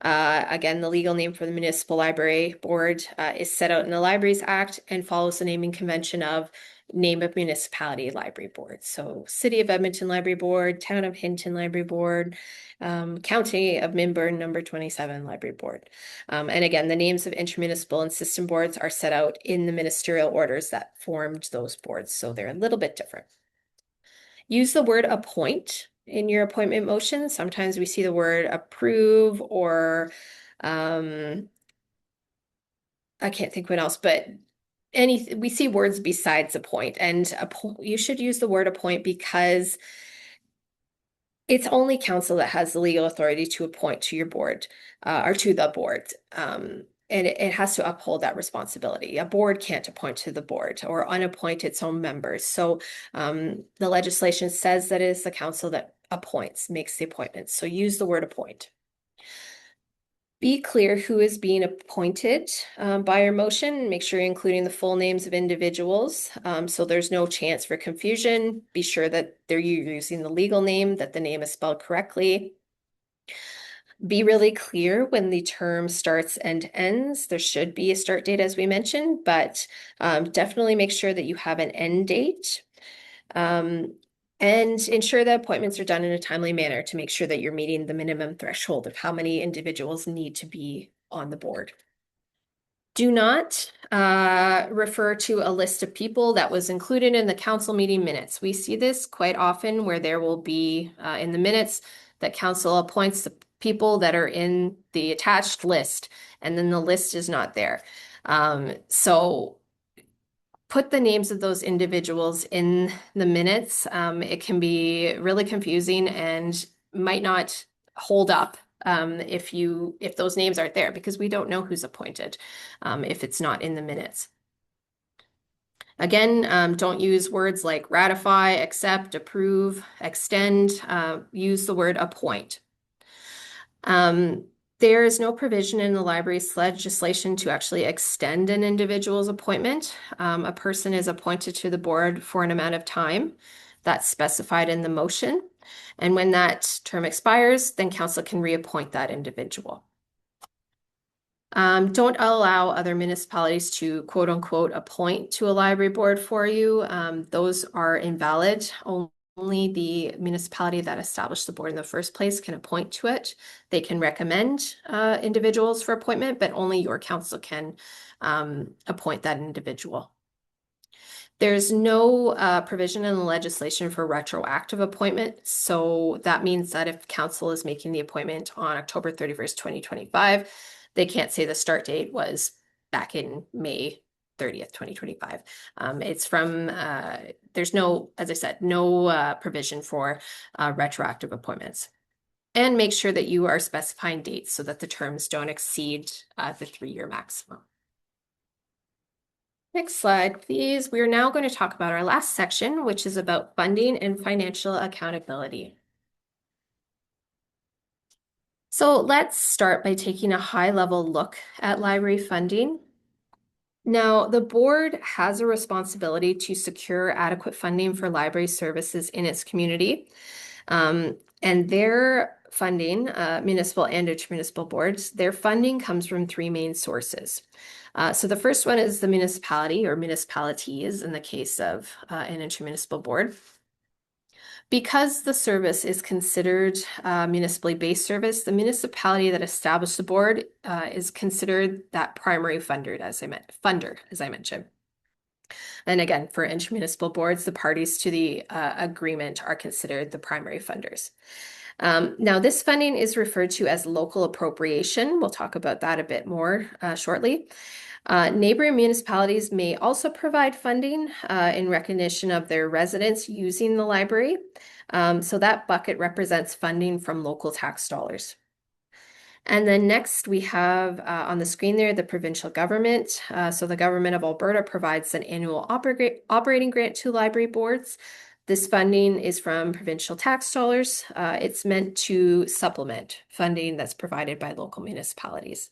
Again, the legal name for the Municipal Library Board is set out in the Libraries Act and follows the naming convention of name of municipality library board. So City of Edmonton Library Board, Town of Hinton Library Board, County of Minburn number 27 Library Board. And again, the names of intermunicipal and system boards are set out in the ministerial orders that formed those boards. So they're a little bit different. Use the word appoint in your appointment motion. Sometimes we see the word approve or I can't think what else, but we see words besides appoint, and you should use the word appoint because it's only council that has the legal authority to appoint to your board or to the board. And it has to uphold that responsibility. A board can't appoint to the board or unappoint its own members. So the legislation says that it is the council that appoints, makes the appointments. So use the word appoint. Be clear who is being appointed by your motion. Make sure you're including the full names of individuals so there's no chance for confusion. Be sure that you're using the legal name, that the name is spelled correctly. Be really clear when the term starts and ends. There should be a start date, as we mentioned, but definitely make sure that you have an end date. And ensure that appointments are done in a timely manner to make sure that you're meeting the minimum threshold of how many individuals need to be on the board. Do not refer to a list of people that was included in the council meeting minutes. We see this quite often where there will be in the minutes that council appoints the people that are in the attached list, and then the list is not there. So put the names of those individuals in the minutes. It can be really confusing and might not hold up if those names aren't there, because we don't know who's appointed if it's not in the minutes. Again, don't use words like ratify, accept, approve, extend. Use the word appoint. There is no provision in the library's legislation to actually extend an individual's appointment. A person is appointed to the board for an amount of time that's specified in the motion. And when that term expires, then council can reappoint that individual. Don't allow other municipalities to quote unquote appoint to a library board for you. Those are invalid. Only the municipality that established the board in the first place can appoint to it. They can recommend individuals for appointment, but only your council can appoint that individual. There's no provision in the legislation for retroactive appointment. So that means that if council is making the appointment on October 31st, 2025, they can't say the start date was back in May 30th, 2025. It's from, there's no, as I said, no provision for retroactive appointments. And make sure that you are specifying dates so that the terms don't exceed the 3-year maximum. Next slide, please. We are now going to talk about our last section, which is about funding and financial accountability. So let's start by taking a high-level look at library funding. Now, the board has a responsibility to secure adequate funding for library services in its community. And their funding, municipal and intermunicipal boards, their funding comes from 3 main sources. So the first one is the municipality or municipalities in the case of an intermunicipal board. Because the service is considered municipally based service, the municipality that established the board is considered that primary funder, as I mentioned. And again, for intermunicipal boards, the parties to the agreement are considered the primary funders. Now, this funding is referred to as local appropriation. We'll talk about that a bit more shortly. Neighboring municipalities may also provide funding in recognition of their residents using the library. So that bucket represents funding from local tax dollars. And then next we have on the screen there, the provincial government. So the government of Alberta provides an annual operating grant to library boards. This funding is from provincial tax dollars. It's meant to supplement funding that's provided by local municipalities.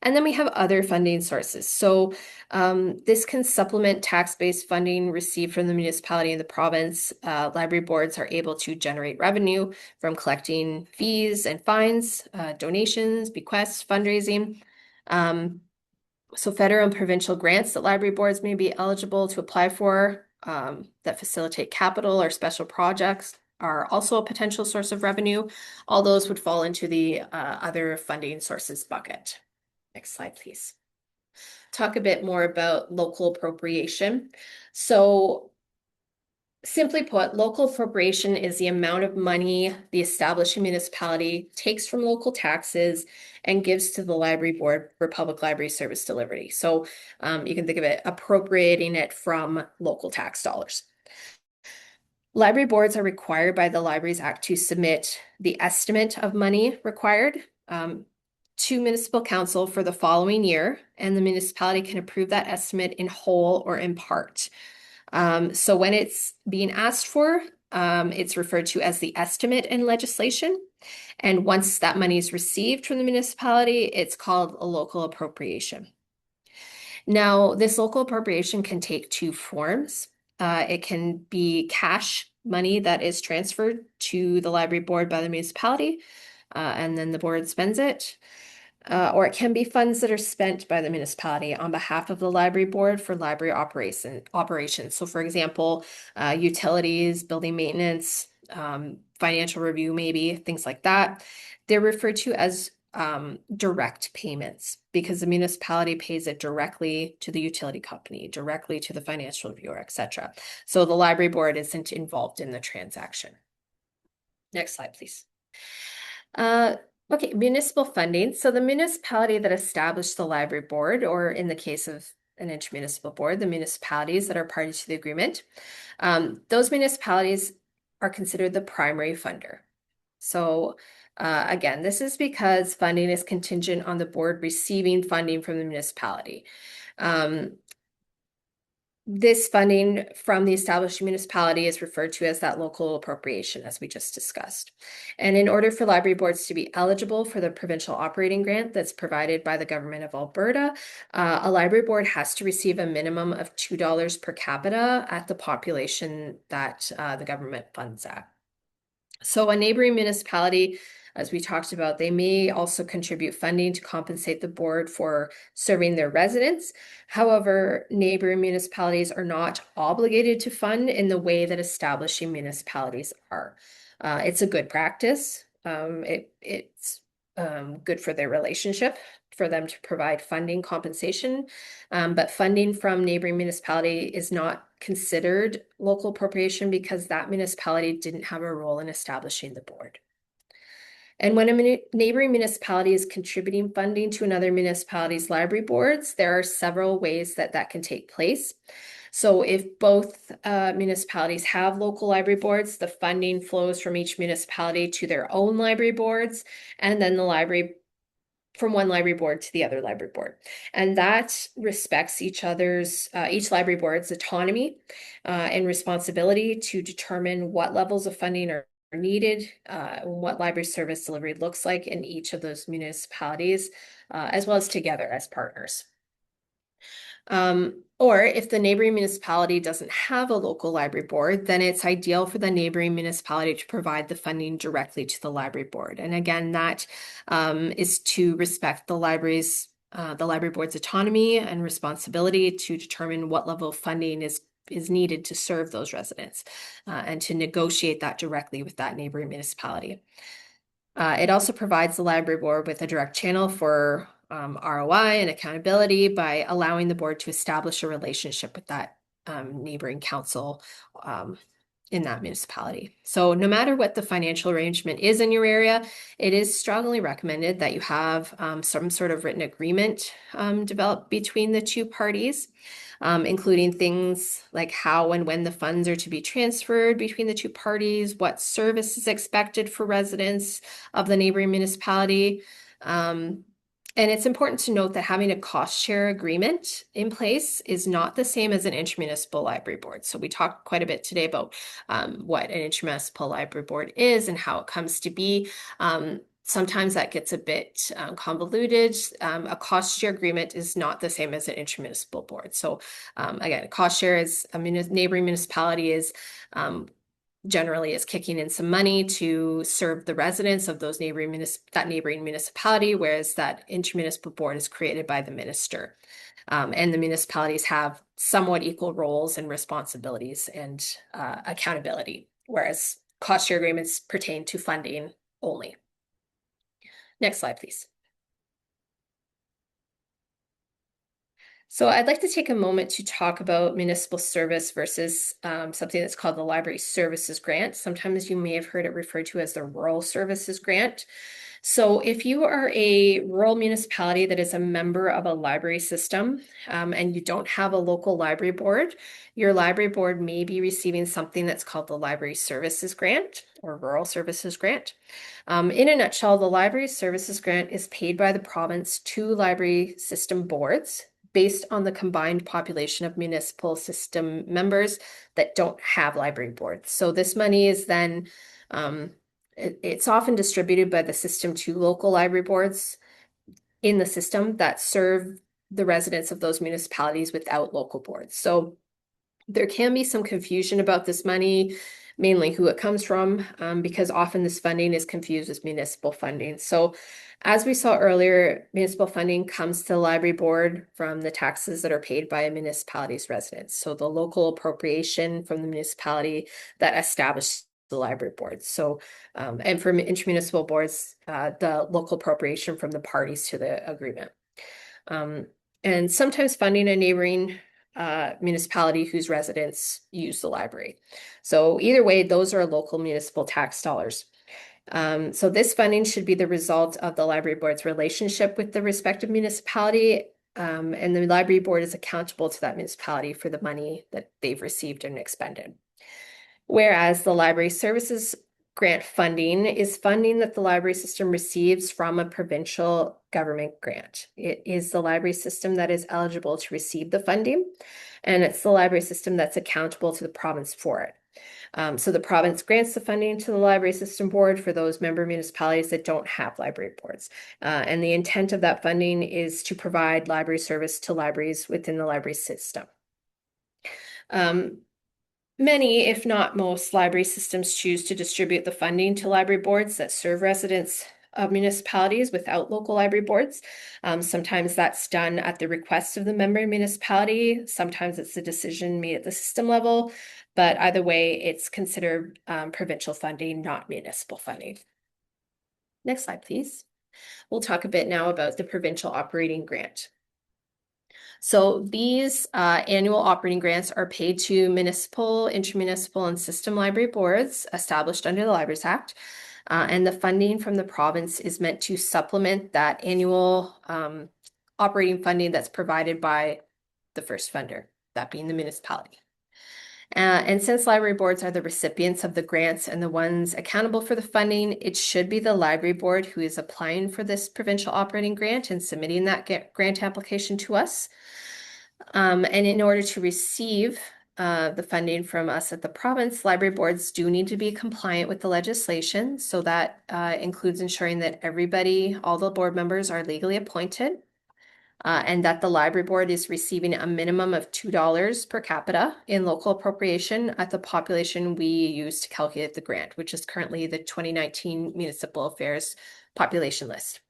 And then we have other funding sources. So this can supplement tax-based funding received from the municipality and the province. Library boards are able to generate revenue from collecting fees and fines, donations, bequests, fundraising. So federal and provincial grants that library boards may be eligible to apply for that facilitate capital or special projects are also a potential source of revenue. All those would fall into the other funding sources bucket. Next slide, please. Talk a bit more about local appropriation. So simply put, local appropriation is the amount of money the establishing municipality takes from local taxes and gives to the library board for public library service delivery. So you can think of it appropriating it from local tax dollars. Library boards are required by the Libraries Act to submit the estimate of money required to municipal council for the following year, and the municipality can approve that estimate in whole or in part. So when it's being asked for, it's referred to as the estimate in legislation. And once that money is received from the municipality, it's called a local appropriation. Now, this local appropriation can take 2 forms. It can be cash money that is transferred to the library board by the municipality, and then the board spends it. Or it can be funds that are spent by the municipality on behalf of the library board for library operations. So for example, utilities, building maintenance, financial review, maybe things like that. They're referred to as direct payments because the municipality pays it directly to the utility company, directly to the financial reviewer, etc. So the library board isn't involved in the transaction. Next slide, please. Okay, municipal funding. So the municipality that established the library board, or in the case of an intermunicipal board, the municipalities that are party to the agreement, those municipalities are considered the primary funder. So again, this is because funding is contingent on the board receiving funding from the municipality. This funding from the established municipality is referred to as that local appropriation, as we just discussed. And in order for library boards to be eligible for the provincial operating grant that's provided by the government of Alberta, a library board has to receive a minimum of $2 per capita at the population that the government funds at. So a neighboring municipality as we talked about. They may also contribute funding to compensate the board for serving their residents. However, neighboring municipalities are not obligated to fund in the way that establishing municipalities are. It's a good practice. It's good for their relationship for them to provide funding compensation, but funding from neighboring municipality is not considered local appropriation because that municipality didn't have a role in establishing the board. And when a neighboring municipality is contributing funding to another municipality's library boards, there are several ways that that can take place. So if both municipalities have local library boards, the funding flows from each municipality to their own library boards, and then the library from one library board to the other library board. And that respects each library board's autonomy and responsibility to determine what levels of funding are needed, what library service delivery looks like in each of those municipalities, as well as together as partners. Or if the neighboring municipality doesn't have a local library board, then it's ideal for the neighboring municipality to provide the funding directly to the library board. And again, that is to respect the library board's autonomy and responsibility to determine what level of funding is needed to serve those residents and to negotiate that directly with that neighboring municipality. It also provides the library board with a direct channel for ROI and accountability by allowing the board to establish a relationship with that neighboring council in that municipality. So no matter what the financial arrangement is in your area, it is strongly recommended that you have some sort of written agreement developed between the two parties, including things like how and when the funds are to be transferred between the two parties, what service is expected for residents of the neighboring municipality. And it's important to note that having a cost share agreement in place is not the same as an intermunicipal library board. So we talked quite a bit today about what an intermunicipal library board is and how it comes to be. Sometimes that gets a bit convoluted. A cost share agreement is not the same as an intermunicipal board. So again, a cost share is a neighboring municipality is generally is kicking in some money to serve the residents of those neighboring municipality, whereas that intermunicipal board is created by the minister. And the municipalities have somewhat equal roles and responsibilities and accountability, whereas cost share agreements pertain to funding only. Next slide, please. So I'd like to take a moment to talk about municipal service versus something that's called the Library Services Grant. Sometimes you may have heard it referred to as the Rural Services Grant. So if you are a rural municipality that is a member of a library system and you don't have a local library board, your library board may be receiving something that's called the Library Services Grant or Rural Services Grant. In a nutshell, the Library Services Grant is paid by the province to library system boards based on the combined population of municipal system members that don't have library boards. So this money is then, it's often distributed by the system to local library boards in the system that serve the residents of those municipalities without local boards. So there can be some confusion about this money, mainly who it comes from, because often this funding is confused with municipal funding. So as we saw earlier, municipal funding comes to the library board from the taxes that are paid by a municipality's residents. So the local appropriation from the municipality that established the library board. So, and for intermunicipal boards, the local appropriation from the parties to the agreement. And sometimes funding a neighboring municipality whose residents use the library. So either way, those are local municipal tax dollars. So this funding should be the result of the library board's relationship with the respective municipality, and the library board is accountable to that municipality for the money that they've received and expended. Whereas the library services grant funding is funding that the library system receives from a provincial government grant. It is the library system that is eligible to receive the funding, and it's the library system that's accountable to the province for it. So the province grants the funding to the library system board for those member municipalities that don't have library boards. And the intent of that funding is to provide library service to libraries within the library system. Many, if not most, library systems choose to distribute the funding to library boards that serve residents of municipalities without local library boards. Sometimes that's done at the request of the member municipality. Sometimes it's a decision made at the system level, but either way, it's considered provincial funding, not municipal funding. Next slide, please. We'll talk a bit now about the provincial operating grant. So these annual operating grants are paid to municipal, intermunicipal, and system library boards established under the Libraries Act. And the funding from the province is meant to supplement that annual operating funding that's provided by the first funder, that being the municipality. And since library boards are the recipients of the grants and the ones accountable for the funding, it should be the library board who is applying for this provincial operating grant and submitting that grant application to us. And in order to receive the funding from us at the province, library boards do need to be compliant with the legislation. So that includes ensuring that everybody, all the board members are legally appointed, and that the library board is receiving a minimum of $2 per capita in local appropriation at the population we use to calculate the grant, which is currently the 2019 Municipal Affairs population list.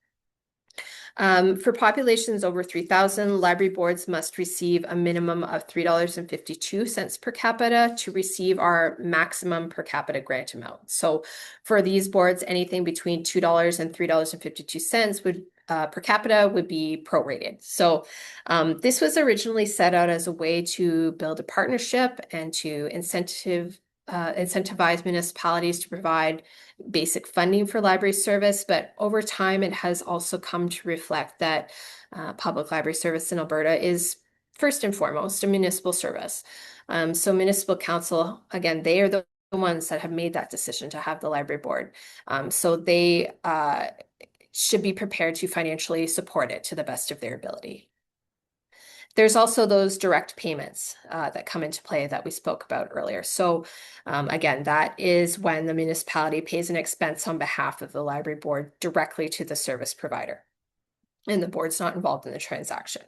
For populations over 3,000, library boards must receive a minimum of $3.52 per capita to receive our maximum per capita grant amount. So for these boards, anything between $2 and $3.52 would per capita would be prorated. So this was originally set out as a way to build a partnership and to incentivize municipalities to provide basic funding for library service, but over time it has also come to reflect that public library service in Alberta is first and foremost a municipal service. So municipal council, again, they are the ones that have made that decision to have the library board. So they should be prepared to financially support it to the best of their ability. There's also those direct payments that come into play that we spoke about earlier. So again, that is when the municipality pays an expense on behalf of the library board directly to the service provider, and the board's not involved in the transaction.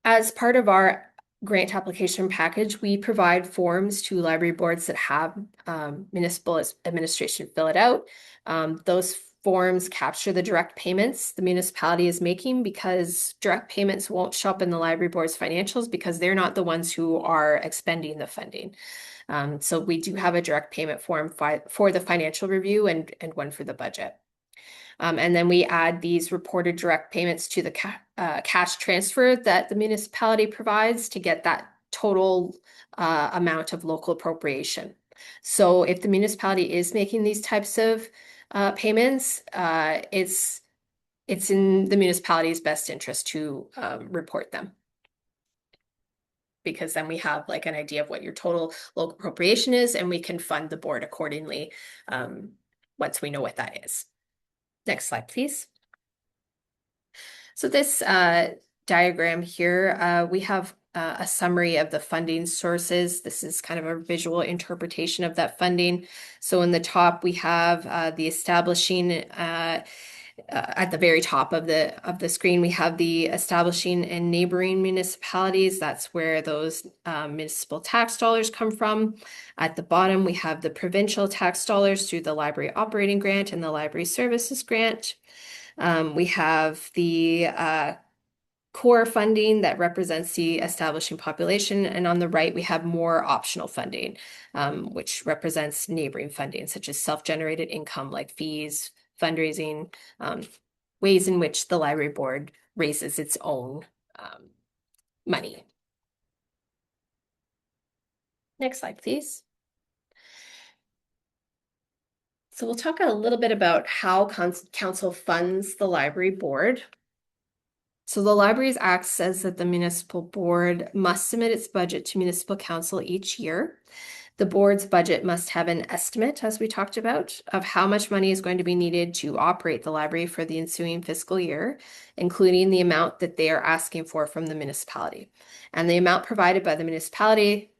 As part of our grant application package, we provide forms to library boards that have municipal administration fill it out. Those forms capture the direct payments the municipality is making, because direct payments won't show up in the library board's financials because they're not the ones who are expending the funding. So we do have a direct payment form for the financial review and one for the budget. And then we add these reported direct payments to the cash transfer that the municipality provides to get that total amount of local appropriation. So if the municipality is making these types of payments, it's in the municipality's best interest to report them, because then we have like an idea of what your total local appropriation is, and we can fund the board accordingly once we know what that is. Next slide, please. So this diagram here, we have a summary of the funding sources. This is kind of a visual interpretation of that funding. So in the top, we have the establishing, at the very top of the screen, we have the establishing and neighboring municipalities. That's where those municipal tax dollars come from. At the bottom, we have the provincial tax dollars through the library operating grant and the library services grant. We have the core funding that represents the establishing population. And on the right, we have more optional funding, which represents neighboring funding, such as self-generated income like fees, fundraising, ways in which the library board raises its own money. Next slide, please. So we'll talk a little bit about how council funds the library board. So the Libraries Act says that the municipal board must submit its budget to municipal council each year. The board's budget must have an estimate, as we talked about, of how much money is going to be needed to operate the library for the ensuing fiscal year, including the amount that they are asking for from the municipality. And the amount provided by the municipality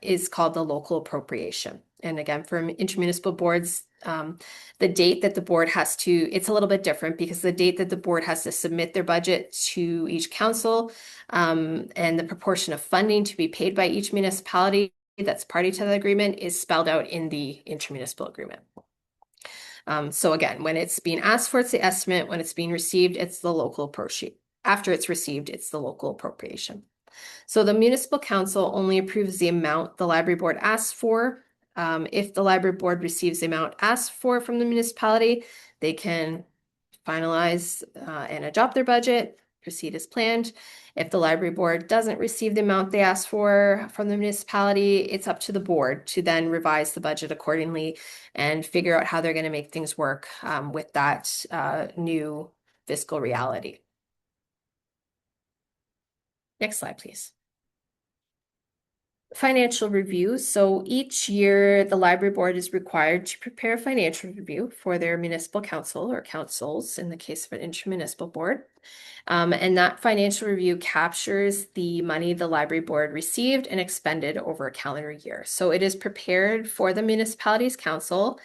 is called the local appropriation. And again, for intermunicipal boards, the date that the board has to, it's a little bit different because the date that the board has to submit their budget to each council, and the proportion of funding to be paid by each municipality that's party to the agreement is spelled out in the intermunicipal agreement. So again, when it's being asked for, it's the estimate. When it's being received, it's the local appropriation. After it's received, it's the local appropriation. So the municipal council only approves the amount the library board asks for. If the library board receives the amount asked for from the municipality, they can finalize and adopt their budget, proceed as planned. If the library board doesn't receive the amount they asked for from the municipality, it's up to the board to then revise the budget accordingly and figure out how they're going to make things work with that new fiscal reality. Next slide, please. Financial review. So each year, the library board is required to prepare a financial review for their municipal council or councils in the case of an intermunicipal board. And that financial review captures the money the library board received and expended over a calendar year. So it is prepared for the municipality's council,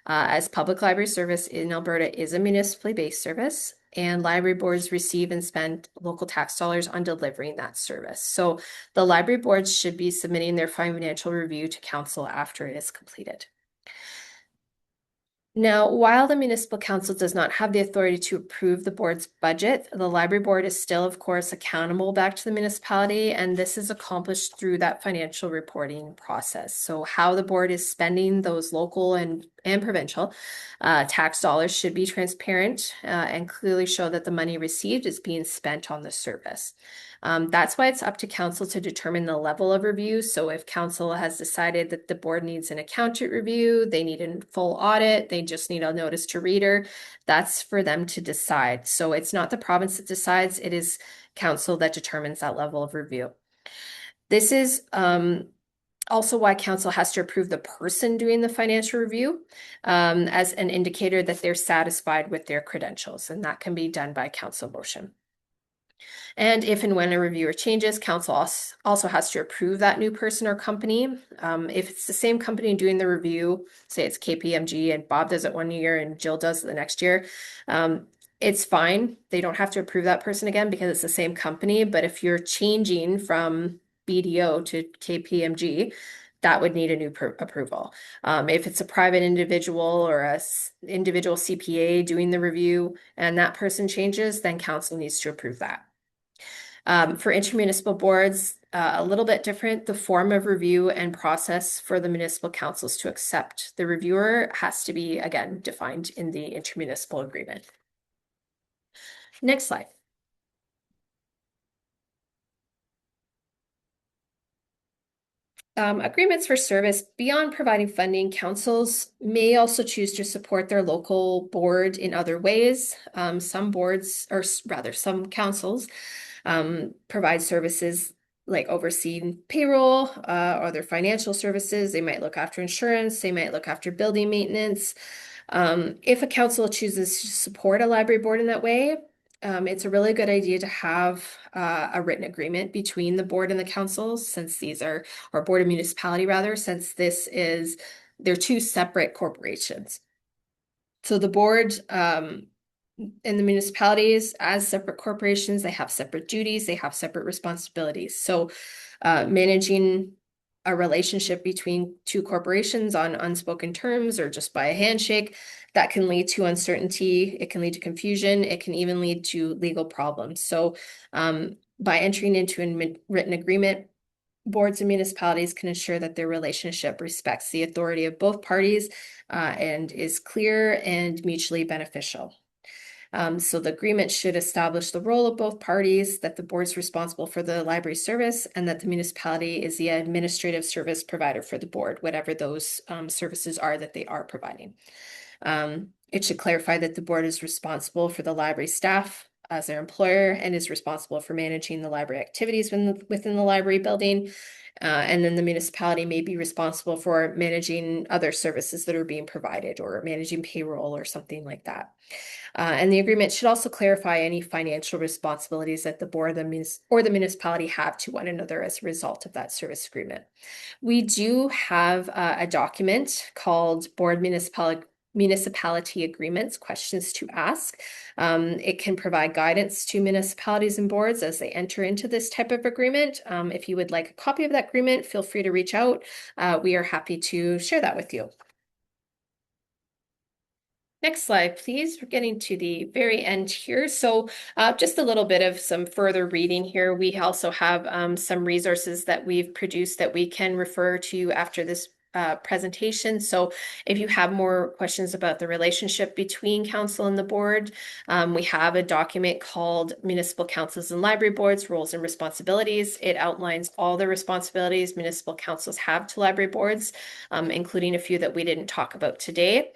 as public library service in Alberta is a municipally based service, and library boards receive and spend local tax dollars on delivering that service. So the library boards should be submitting their financial review to council after it is completed. Now, while the municipal council does not have the authority to approve the board's budget, the library board is still, of course, accountable back to the municipality, and this is accomplished through that financial reporting process. So how the board is spending those local and provincial tax dollars should be transparent and clearly show that the money received is being spent on the service. That's why it's up to council to determine the level of review. So if council has decided that the board needs an accountant review, they need a full audit, they just need a notice to reader, that's for them to decide. So it's not the province that decides, it is council that determines that level of review. This is also why council has to approve the person doing the financial review as an indicator that they're satisfied with their credentials, and that can be done by council motion. And if and when a reviewer changes, council also has to approve that new person or company. If it's the same company doing the review, say it's KPMG and Bob does it one year and Jill does it the next year, it's fine. They don't have to approve that person again because it's the same company. But if you're changing from BDO to KPMG, that would need a new approval. If it's a private individual or a individual CPA doing the review and that person changes, then council needs to approve that. For intermunicipal boards, a little bit different. The form of review and process for the municipal councils to accept the reviewer has to be, again, defined in the intermunicipal agreement. Next slide. Agreements for service. Beyond providing funding, councils may also choose to support their local board in other ways. Some boards, or rather some councils, provide services like overseeing payroll or their financial services. They might look after insurance. They might look after building maintenance. If a council chooses to support a library board in that way, it's a really good idea to have a written agreement between the board and the council, since these are, or board of municipality rather, since they're two separate corporations. So the board and the municipalities, as separate corporations, they have separate duties, they have separate responsibilities. So managing a relationship between two corporations on unspoken terms or just by a handshake, that can lead to uncertainty, it can lead to confusion, it can even lead to legal problems. So by entering into a written agreement, boards and municipalities can ensure that their relationship respects the authority of both parties and is clear and mutually beneficial. So the agreement should establish the role of both parties, that the board is responsible for the library service, and that the municipality is the administrative service provider for the board, whatever those services are that they are providing. It should clarify that the board is responsible for the library staff as their employer and is responsible for managing the library activities within the library building. And then the municipality may be responsible for managing other services that are being provided or managing payroll or something like that. And the agreement should also clarify any financial responsibilities that the board or the municipality have to one another as a result of that service agreement. We do have a document called Board municipality agreements, questions to ask. It can provide guidance to municipalities and boards as they enter into this type of agreement. If you would like a copy of that agreement, feel free to reach out. We are happy to share that with you. Next slide, please. We're getting to the very end here. So just a little bit of some further reading here. We also have some resources that we've produced that we can refer to after this presentation. So if you have more questions about the relationship between council and the board, we have a document called Municipal Councils and Library Boards, Roles and Responsibilities. It outlines all the responsibilities municipal councils have to library boards, including a few that we didn't talk about today.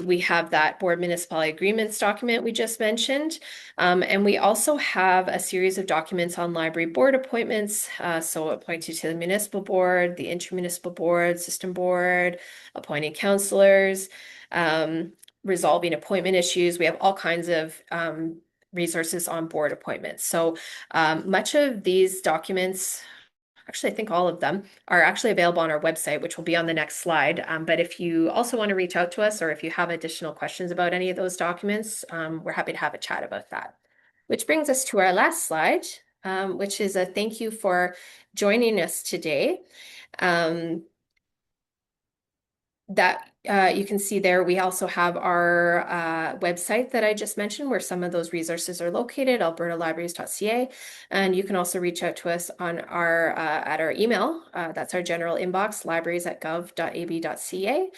We have that board municipal agreements document we just mentioned. And we also have a series of documents on library board appointments. So appointed to the municipal board, the intermunicipal board, system board, appointing counselors, resolving appointment issues. We have all kinds of resources on board appointments. So much of these documents, actually, I think all of them are actually available on our website, which will be on the next slide. But if you also want to reach out to us or if you have additional questions about any of those documents, we're happy to have a chat about that. Which brings us to our last slide, which is a thank you for joining us today. That you can see there, we also have our website that I just mentioned where some of those resources are located, albertalibraries.ca. And you can also reach out to us on our at our email. That's our general inbox, libraries@gov.ab.ca.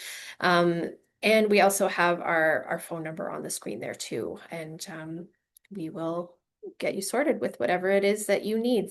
And we also have our phone number on the screen there too. And we will get you sorted with whatever it is that you need.